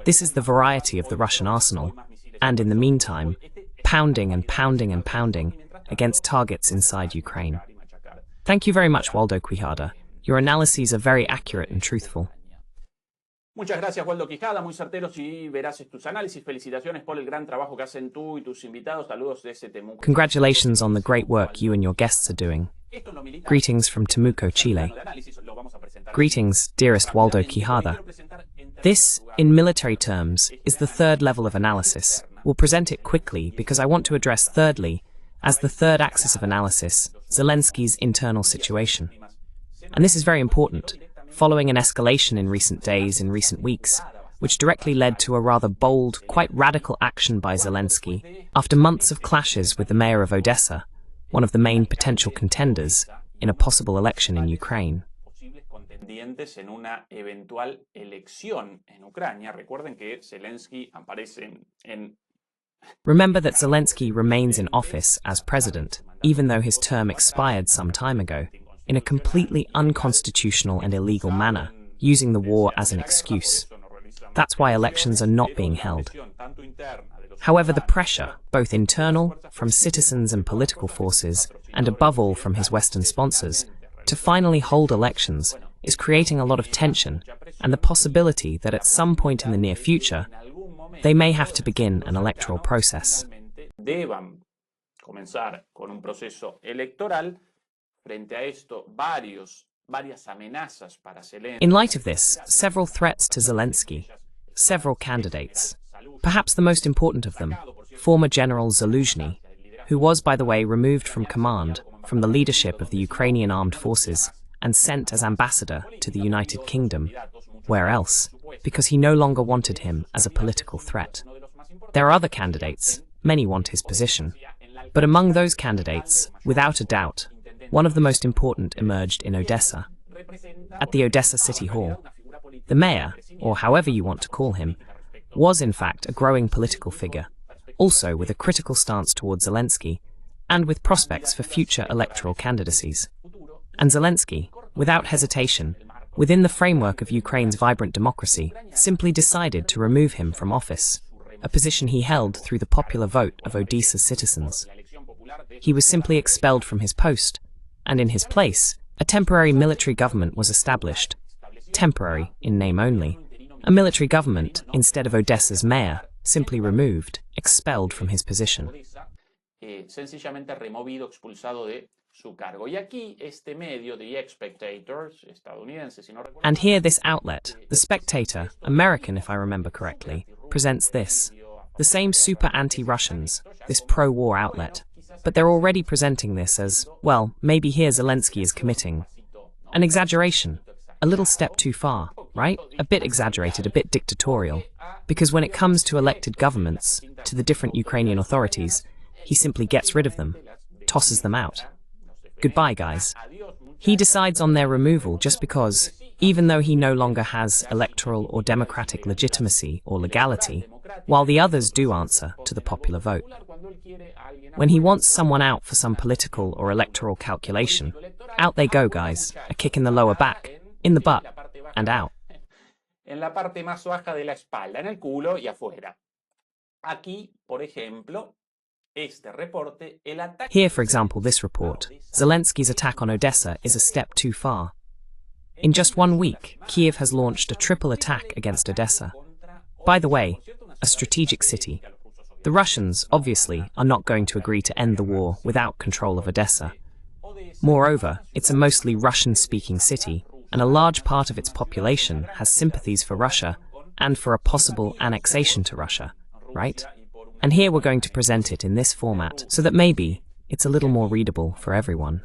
This is the variety of the Russian arsenal, and in the meantime, pounding and pounding and pounding against targets inside Ukraine. Thank you very much, Waldo Quijada. Your analyses are very accurate and truthful. Muchas gracias, Waldo Quijada, muy certeros y veraces tus análisis. Felicitaciones por el gran trabajo que hacen tú y tus invitados. Saludos desde Temuco. Congratulations on the great work you and your guests are doing. Greetings from Temuco, Chile. Greetings, dearest Waldo Quijada. This, in military terms, is the third level of analysis. We'll present it quickly because I want to address thirdly, as the third axis of analysis, Zelensky's internal situation. And this is very important, following an escalation in recent days, in recent weeks, which directly led to a rather bold, quite radical action by Zelensky after months of clashes with the mayor of Odessa, one of the main potential contenders in a possible election in Ukraine. En una eventual elección en Ucrania. Recuerden que Zelensky aparece en Remember that Zelensky remains in office as president, even though his term expired some time ago, in a completely unconstitutional and illegal manner, using the war as an excuse. That's why elections are not being held. However, the pressure, both internal, from citizens and political forces, and above all from his Western sponsors, to finally hold elections is creating a lot of tension and the possibility that at some point in the near future, they may have to begin an electoral process. Deban comenzar con un proceso electoral. Frente a esto, varias amenazas para Zelensky. In light of this, several threats to Zelensky, several candidates, perhaps the most important of them, former General Zaluzhny, who was, by the way, removed from command, from the leadership of the Ukrainian armed forces, and sent as ambassador to the United Kingdom. Where else? Because he no longer wanted him as a political threat. There are other candidates, many want his position. But among those candidates, without a doubt, one of the most important emerged in Odessa. At the Odessa City Hall, the mayor, or however you want to call him, was in fact a growing political figure, also with a critical stance towards Zelensky, and with prospects for future electoral candidacies. And Zelensky, without hesitation, within the framework of Ukraine's vibrant democracy, simply decided to remove him from office, a position he held through the popular vote of Odessa's citizens. He was simply expelled from his post, and in his place, a temporary military government was established. Temporary, in name only. A military government, instead of Odessa's mayor, simply removed, expelled from his position. Sencillamente removido, expulsado de su cargo. Y aquí este medio, The Spectator, estadounidense, si no recuerdo. And here this outlet, The Spectator, American if I remember correctly, presents this. The same super anti-Russians, this pro-war outlet. But they're already presenting this as, well, maybe here Zelensky is committing an exaggeration, a little step too far, right? A bit exaggerated, a bit dictatorial. Because when it comes to elected governments, to the different Ukrainian authorities, he simply gets rid of them, tosses them out. Goodbye, guys. He decides on their removal just because, even though he no longer has electoral or democratic legitimacy or legality, while the others do answer to the popular vote. When he wants someone out for some political or electoral calculation, out they go, guys, a kick in the lower back, in the butt, and out. En la parte más baja de la espalda, en el culo y afuera. Aquí, por ejemplo, este reporte, el ataque... Here, for example, this report, Zelensky's attack on Odessa is a step too far. In just 1 week, Kiev has launched a triple attack against Odessa. By the way, a strategic city. The Russians, obviously, are not going to agree to end the war without control of Odessa. Moreover, it's a mostly Russian-speaking city, and a large part of its population has sympathies for Russia and for a possible annexation to Russia, right? And here we're going to present it in this format so that maybe, it's a little more readable for everyone.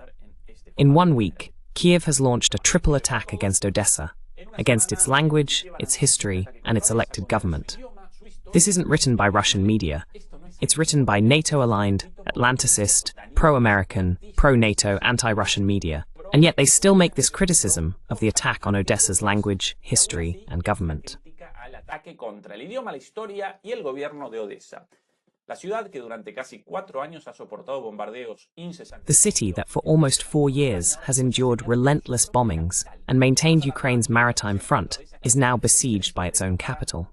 In 1 week, Kiev has launched a triple attack against Odessa, against its language, its history, and its elected government. This isn't written by Russian media. It's written by NATO-aligned, Atlanticist, pro-American, pro-NATO, anti-Russian media, and yet they still make this criticism of the attack on Odessa's language, history, and government. The city that for almost 4 years has endured relentless bombings and maintained Ukraine's maritime front is now besieged by its own capital.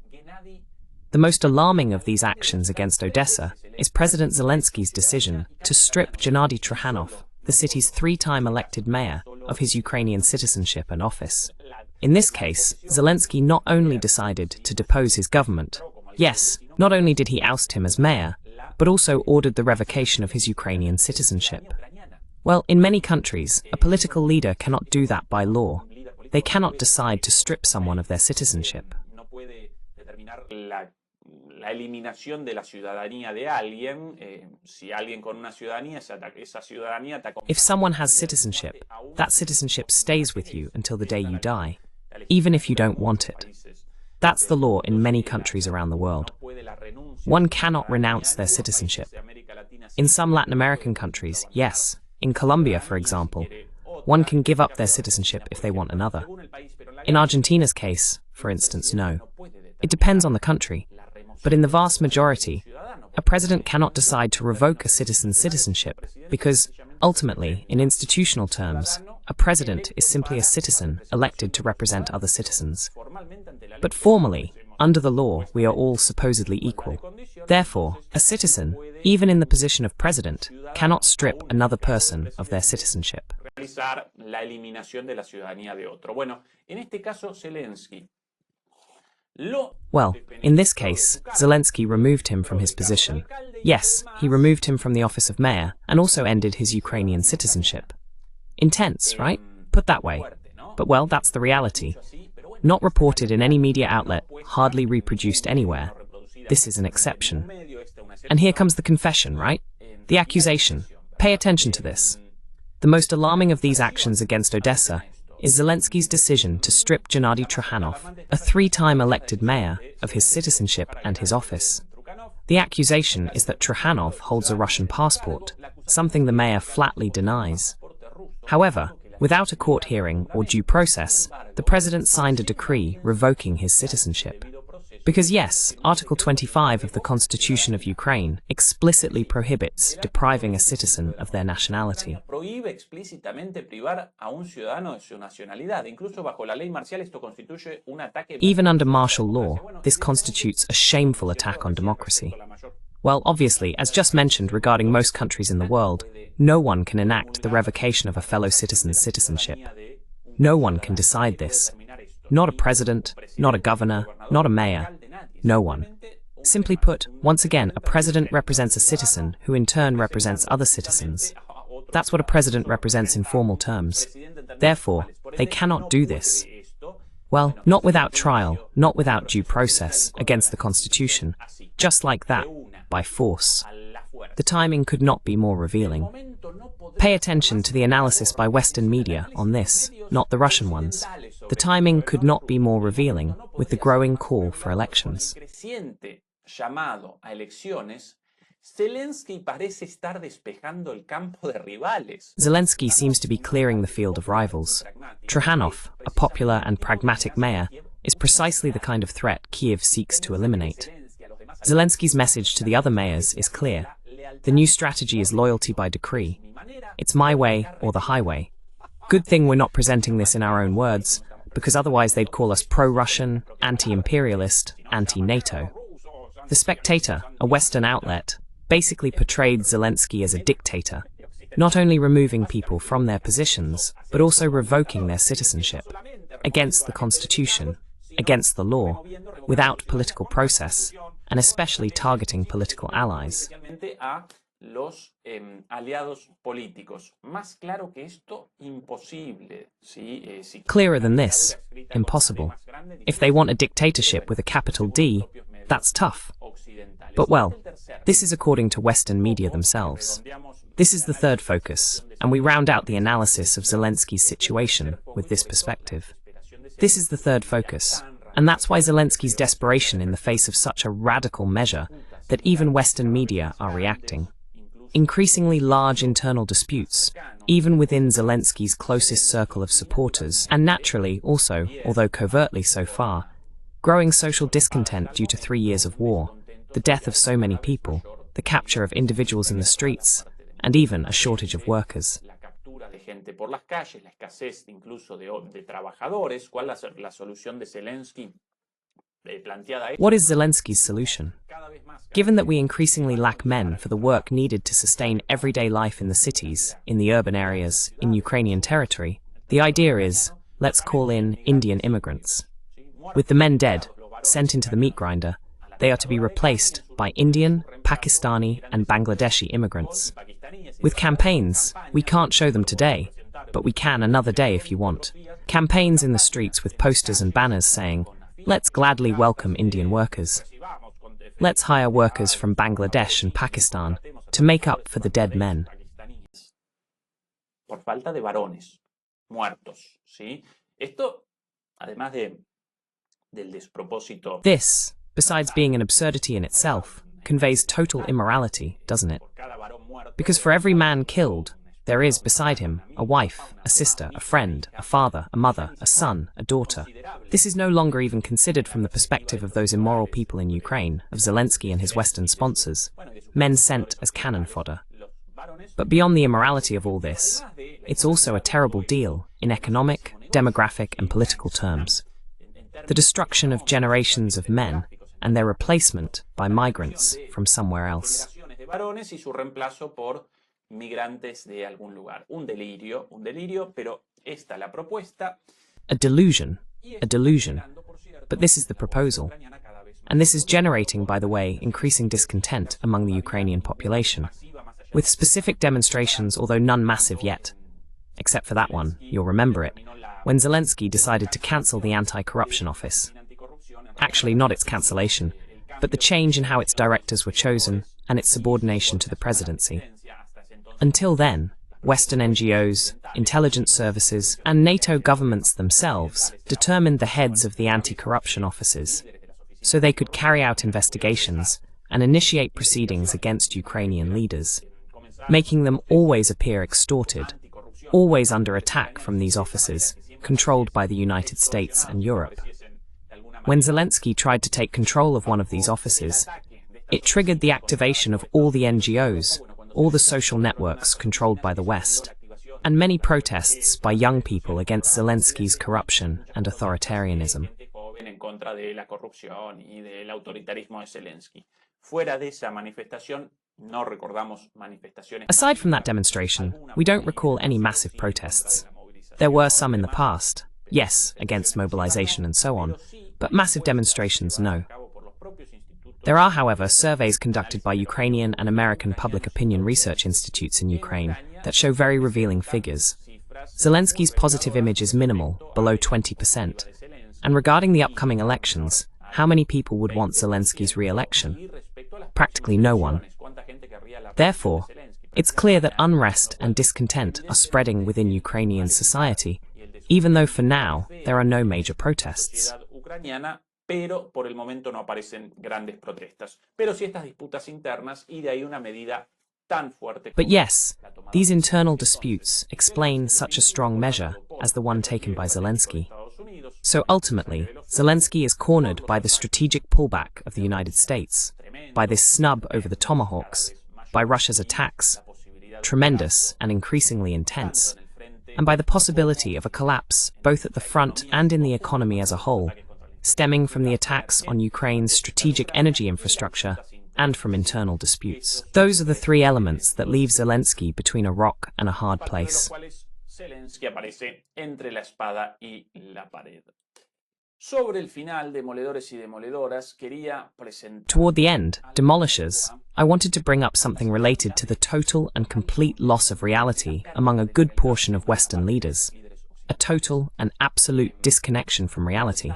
The most alarming of these actions against Odessa is President Zelensky's decision to strip Gennady Trakhanov, the city's 3-time elected mayor, of his Ukrainian citizenship and office. In this case, Zelensky not only decided to depose his government, yes, not only did he oust him as mayor, but also ordered the revocation of his Ukrainian citizenship. Well, in many countries, a political leader cannot do that by law. They cannot decide to strip someone of their citizenship. La eliminación de la ciudadanía de alguien, si alguien con una ciudadanía, esa ciudadanía te If someone has citizenship, that citizenship stays with you until the day you die, even if you don't want it. That's the law in many countries around the world. One cannot renounce their citizenship. In some Latin American countries, yes. In Colombia, for example, one can give up their citizenship if they want another. In Argentina's case, for instance, no. It depends on the country. But in the vast majority, a president cannot decide to revoke a citizen's citizenship because, ultimately, in institutional terms, a president is simply a citizen elected to represent other citizens. But formally, under the law, we are all supposedly equal. Therefore, a citizen, even in the position of president, cannot strip another person of their citizenship. La eliminación de la ciudadanía de otro. Bueno, en este caso, Zelensky. Well, in this case, Zelensky removed him from his position. Yes, he removed him from the office of mayor and also ended his Ukrainian citizenship. Intense, right? Put that way. But well, that's the reality. Not reported in any media outlet, hardly reproduced anywhere. This is an exception. And here comes the confession, right? The accusation. Pay attention to this. The most alarming of these actions against Odessa is Zelensky's decision to strip Gennady Trakhanov, a 3-time elected mayor, of his citizenship and his office. The accusation is that Trakhanov holds a Russian passport, something the mayor flatly denies. However, without a court hearing or due process, the president signed a decree revoking his citizenship. Because yes, Article 25 of the Constitution of Ukraine explicitly prohibits depriving a citizen of their nationality. Prohíbe explícitamente privar a un ciudadano de su nacionalidad. Incluso bajo la ley marcial esto constituye un ataque. Even under martial law, this constitutes a shameful attack on democracy. Well, obviously, as just mentioned regarding most countries in the world, no one can enact the revocation of a fellow citizen's citizenship. No one can decide this. Not a president, not a governor, not a mayor, no one. Simply put, once again, a president represents a citizen who in turn represents other citizens. That's what a president represents in formal terms. Therefore, they cannot do this. Well, not without trial, not without due process, against the Constitution. Just like that, by force. The timing could not be more revealing. Pay attention to the analysis by Western media on this, not the Russian ones. The timing could not be more revealing with the growing call for elections. Zelensky seems to be clearing the field of rivals. Trakhanov, a popular and pragmatic mayor, is precisely the kind of threat Kiev seeks to eliminate. Zelensky's message to the other mayors is clear. The new strategy is loyalty by decree. It's my way or the highway. Good thing we're not presenting this in our own words, because otherwise they'd call us pro-Russian, anti-imperialist, anti-NATO. The Spectator, a Western outlet, basically portrayed Zelensky as a dictator, not only removing people from their positions, but also revoking their citizenship, against the Constitution, against the law, without political process, and especially targeting political allies. Los aliados políticos. Más claro que esto, imposible. Clearer than this, impossible. If they want a dictatorship with a capital D, that's tough. But well, this is according to Western media themselves. This is the third focus, and we round out the analysis of Zelensky's situation with this perspective. This is the third focus, and that's why Zelensky's desperation in the face of such a radical measure that even Western media are reacting. Increasingly large internal disputes, even within Zelensky's closest circle of supporters, and naturally also, although covertly so far, growing social discontent due to 3 years of war, the death of so many people, the capture of individuals in the streets, and even a shortage of workers. What is Zelensky's solution? Given that we increasingly lack men for the work needed to sustain everyday life in the cities, in the urban areas, in Ukrainian territory, the idea is, let's call in Indian immigrants. With the men dead, sent into the meat grinder, they are to be replaced by Indian, Pakistani, and Bangladeshi immigrants. With campaigns, we can't show them today, but we can another day if you want. Campaigns in the streets with posters and banners saying, let's gladly welcome Indian workers. Let's hire workers from Bangladesh and Pakistan to make up for the dead men. Por falta de varones muertos, ¿sí? Esto, además del despropósito. This, besides being an absurdity in itself, conveys total immorality, doesn't it? Because for every man killed, there is beside him a wife, a sister, a friend, a father, a mother, a son, a daughter. This is no longer even considered from the perspective of those immoral people in Ukraine, of Zelensky and his Western sponsors, men sent as cannon fodder. But beyond the immorality of all this, it's also a terrible deal in economic, demographic, and political terms. The destruction of generations of men and their replacement by migrants from somewhere else. A delusion. But this is the proposal. And this is generating, by the way, increasing discontent among the Ukrainian population, with specific demonstrations, although none massive yet. Except for that one, you'll remember it, when Zelensky decided to cancel the anti-corruption office. Actually, not its cancellation, but the change in how its directors were chosen and its subordination to the presidency. Until then, Western NGOs, intelligence services, and NATO governments themselves determined the heads of the anti-corruption offices, so they could carry out investigations and initiate proceedings against Ukrainian leaders, making them always appear extorted, always under attack from these offices, controlled by the United States and Europe. When Zelensky tried to take control of one of these offices, it triggered the activation of all the NGOs, all the social networks controlled by the West, and many protests by young people against Zelensky's corruption and authoritarianism. Aside from that demonstration, we don't recall any massive protests. There were some in the past, yes, against mobilization and so on, but massive demonstrations, no. There are, however, surveys conducted by Ukrainian and American public opinion research institutes in Ukraine that show very revealing figures. Zelensky's positive image is minimal, below 20%. And regarding the upcoming elections, how many people would want Zelensky's re-election? Practically no one. Therefore, it's clear that unrest and discontent are spreading within Ukrainian society, even though for now there are no major protests. Pero por el momento no aparecen grandes protestas. Pero sí estas disputas internas y de ahí una medida tan fuerte. But yes, these internal disputes explain such a strong measure as the one taken by Zelensky. So ultimately, Zelensky is cornered by the strategic pullback of the United States, by this snub over the Tomahawks, by Russia's attacks, tremendous and increasingly intense, and by the possibility of a collapse both at the front and in the economy as a whole, stemming from the attacks on Ukraine's strategic energy infrastructure and from internal disputes. Those are the three elements that leave Zelensky between a rock and a hard place. Toward the end, Demolishers, I wanted to bring up something related to the total and complete loss of reality among a good portion of Western leaders, a total and absolute disconnection from reality.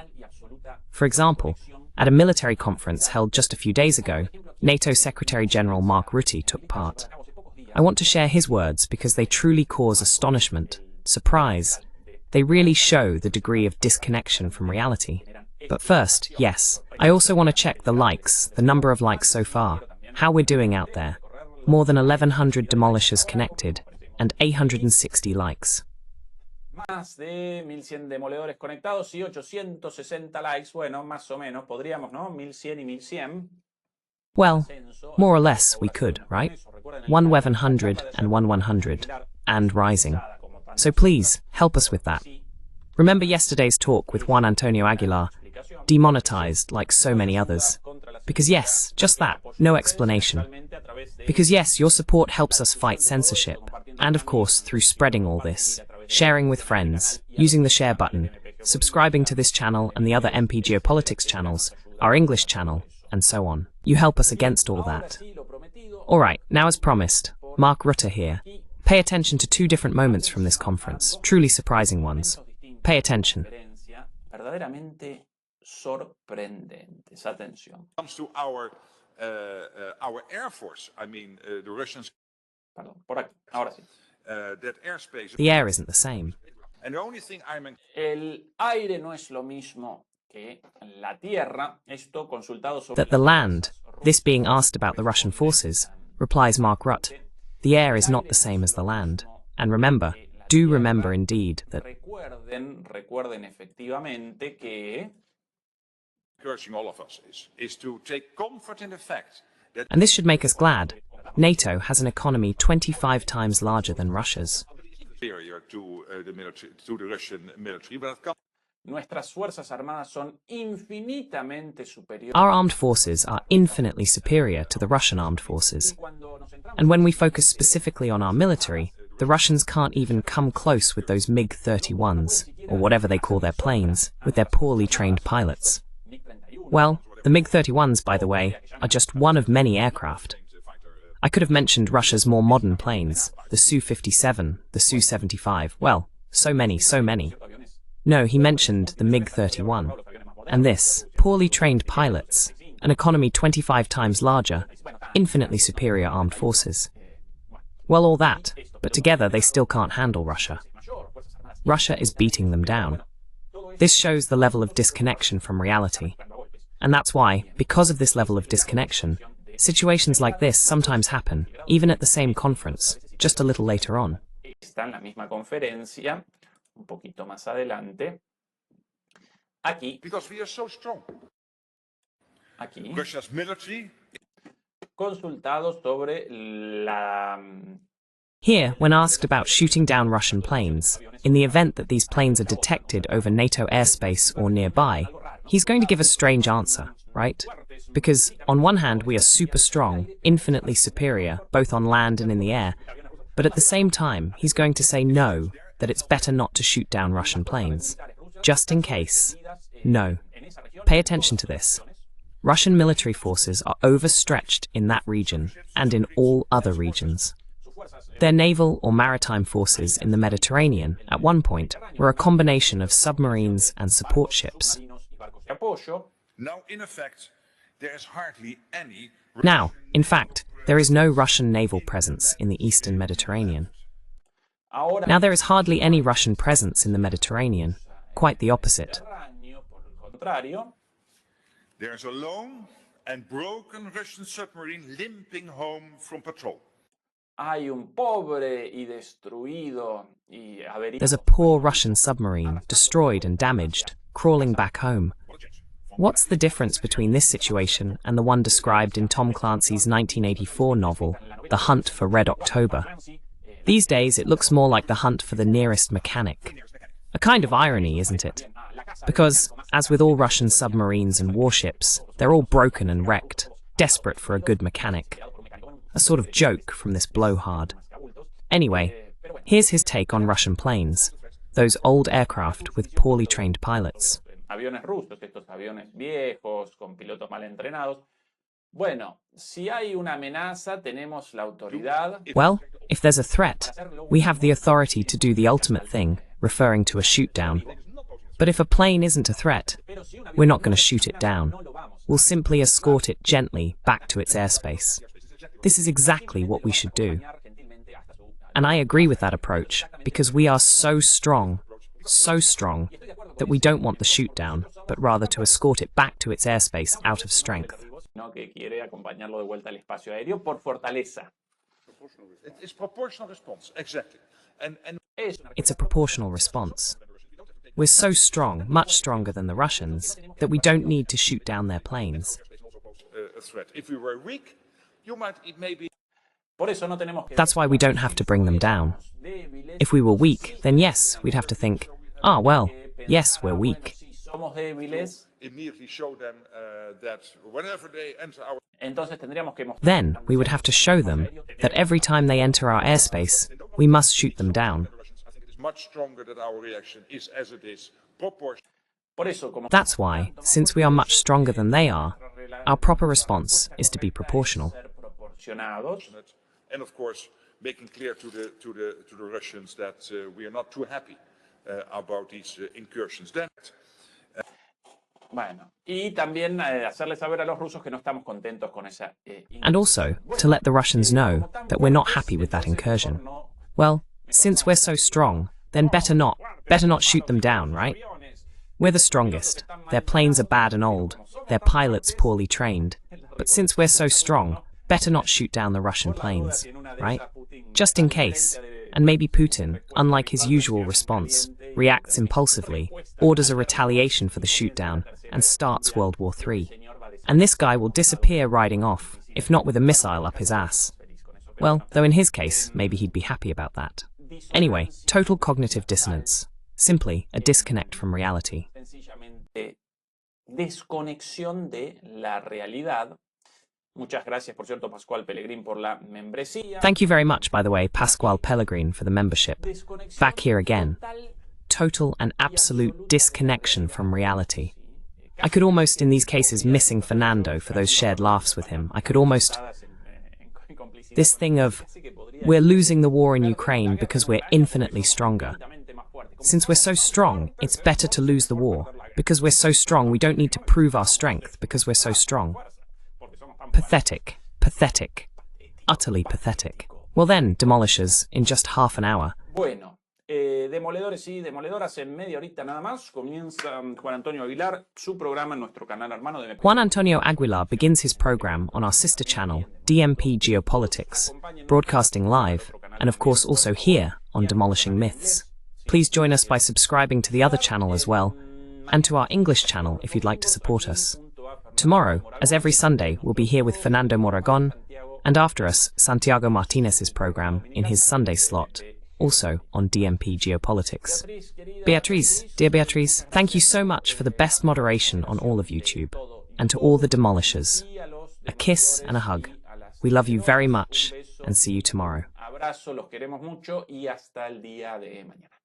For example, at a military conference held just a few days ago, NATO Secretary-General Mark Rutte took part. I want to share his words because they truly cause astonishment, surprise. They really show the degree of disconnection from reality. But first, yes, I also want to check the likes, the number of likes so far, how we're doing out there. More than 1,100 demolishers connected, and 860 likes. Más de 1.100 demoledores conectados y 860 likes. Bueno, más o menos, podríamos, ¿no? 1.100 y 1.100. Well, more or less we could, right? One 1,100 and one 100, and rising. So please, help us with that. Remember yesterday's talk with Juan Antonio Aguilar, demonetized like so many others. Because yes, just that, no explanation. Because yes, your support helps us fight censorship, and of course through spreading all this, sharing with friends, using the share button, subscribing to this channel and the other MP Geopolitics channels, our English channel, and so on. You help us against all that. Alright, now as promised, Mark Rutte here. Pay attention to two different moments from this conference, truly surprising ones. Pay attention. Verdaderamente sorprendentes. Atención. Comes to our Air Force, I mean, the Russians. Perdón, por aquí, ahora sí. That airspace. The air isn't the same. And the only thing El aire no es lo mismo que la tierra. Esto consultado sobre That the land, this being asked about the Russian forces, replies Mark Rutte. The air is not the same as the land. And remember, do remember indeed that Recuerden efectivamente que encouraging all of us is to take comfort in the fact that and this should make us glad. NATO has an economy 25 times larger than Russia's. superior to the Russian military, but it comes nuestras fuerzas armadas son infinitamente superiores. Our armed forces are infinitely superior to the Russian armed forces. And when we focus specifically on our military, the Russians can't even come close with those MiG-31s, or whatever they call their planes, with their poorly trained pilots. Well, the MiG-31s, by the way, are just one of many aircraft. I could have mentioned Russia's more modern planes, the Su-57, the Su-75, well, so many. No, he mentioned the MiG-31. And this, poorly trained pilots, an economy 25 times larger, infinitely superior armed forces. Well, all that, but together they still can't handle Russia. Russia is beating them down. This shows the level of disconnection from reality. And that's why, because of this level of disconnection, situations like this sometimes happen, even at the same conference, just a little later on. Está en la misma conferencia, un poquito más adelante. Aquí, because we are so strong. aquí, Russia's military consultado sobre la Here, when asked about shooting down Russian planes, in the event that these planes are detected over NATO airspace or nearby, he's going to give a strange answer, right? Because, on one hand, we are super strong, infinitely superior, both on land and in the air, but at the same time, he's going to say no, that it's better not to shoot down Russian planes. Just in case. No. Pay attention to this. Russian military forces are overstretched in that region, and in all other regions. Their naval or maritime forces in the Mediterranean, at one point, were a combination of submarines and support ships. now, in effect, there is hardly any. Now, in fact, there is no Russian naval presence in the eastern Mediterranean. Now there is hardly any Russian presence in the Mediterranean, quite the opposite. There's a lone and broken Russian submarine limping home from patrol. Hay un pobre y destruido y averiado. There's a poor Russian submarine, destroyed and damaged, crawling back home. What's the difference between this situation and the one described in Tom Clancy's 1984 novel, The Hunt for Red October? These days, it looks more like the hunt for the nearest mechanic. A kind of irony, isn't it? Because, as with all Russian submarines and warships, they're all broken and wrecked, desperate for a good mechanic. A sort of joke from this blowhard. Anyway, here's his take on Russian planes, those old aircraft with poorly trained pilots. Aviones rusos, estos aviones viejos, con pilotos mal entrenados. Bueno, si hay una amenaza, tenemos la autoridad. Well, if there's a threat, we have the authority to do the ultimate thing, referring to a shoot-down. But if a plane isn't a threat, we're not going to shoot it down. We'll simply escort it gently back to its airspace. This is exactly what we should do. And I agree with that approach, because we are so strong, that we don't want the shoot down, but rather to escort it back to its airspace out of strength. Que quiere acompañarlo de vuelta al espacio aéreo por fortaleza. It's proportional response, exactly. And It's a proportional response. We're so strong, much stronger than the Russians, that we don't need to shoot down their planes. a threat. If we were weak, you might maybe. That's why we don't have to bring them down. If we were weak, then yes, we'd have to think, well, yes, we're weak. Immediately show them that whenever they enter our. Then we would have to show them that every time they enter our airspace, we must shoot them down. I think it is much stronger that our reaction is as it is proportional. That's why, since we are much stronger than they are, our proper response is to be proportional. And of course, making clear to the Russians that we are not too happy about these incursions. And also, to let the Russians know that we're not happy with that incursion. Well, since we're so strong, then better not shoot them down, right? We're the strongest. Their planes are bad and old, their pilots poorly trained. But since we're so strong, better not shoot down the Russian planes, right? Just in case. And maybe Putin, unlike his usual response, reacts impulsively, orders a retaliation for the shoot-down, and starts World War III. And this guy will disappear riding off, if not with a missile up his ass. Well, though in his case, maybe he'd be happy about that. Anyway, total cognitive dissonance. Simply a disconnect from reality. Desconexión de la realidad. Muchas gracias, por cierto, Pascual Pellegrin, por la membresía. Thank you very much, by the way, Pascual Pellegrin, for the membership. Back here again. Total and absolute disconnection from reality. I could almost, in these cases, missing Fernando for those shared laughs with him. I could almost... This thing of, we're losing the war in Ukraine because we're infinitely stronger. Since we're so strong, it's better to lose the war. Because we're so strong, we don't need to prove our strength because we're so strong. Pathetic. Pathetic. Utterly pathetic. Well then, demolishers, in just half an hour. Bueno, demoledores y demoledoras, en media horita nada más comienza Juan Antonio Aguilar su programa en nuestro canal hermano de Juan Antonio Aguilar begins his program on our sister channel, DMP Geopolitics, broadcasting live, and of course also here on Demolishing Myths. Please join us by subscribing to the other channel as well, and to our English channel if you'd like to support us. Tomorrow, as every Sunday, we'll be here with Fernando Moragon, and after us, Santiago Martinez's program in his Sunday slot, also on DMP Geopolitics. Beatriz, dear Beatriz, thank you so much for the best moderation on all of YouTube, and to all the demolishers. A kiss and a hug. We love you very much, and see you tomorrow. Abrazo, los queremos mucho y hasta el día de mañana.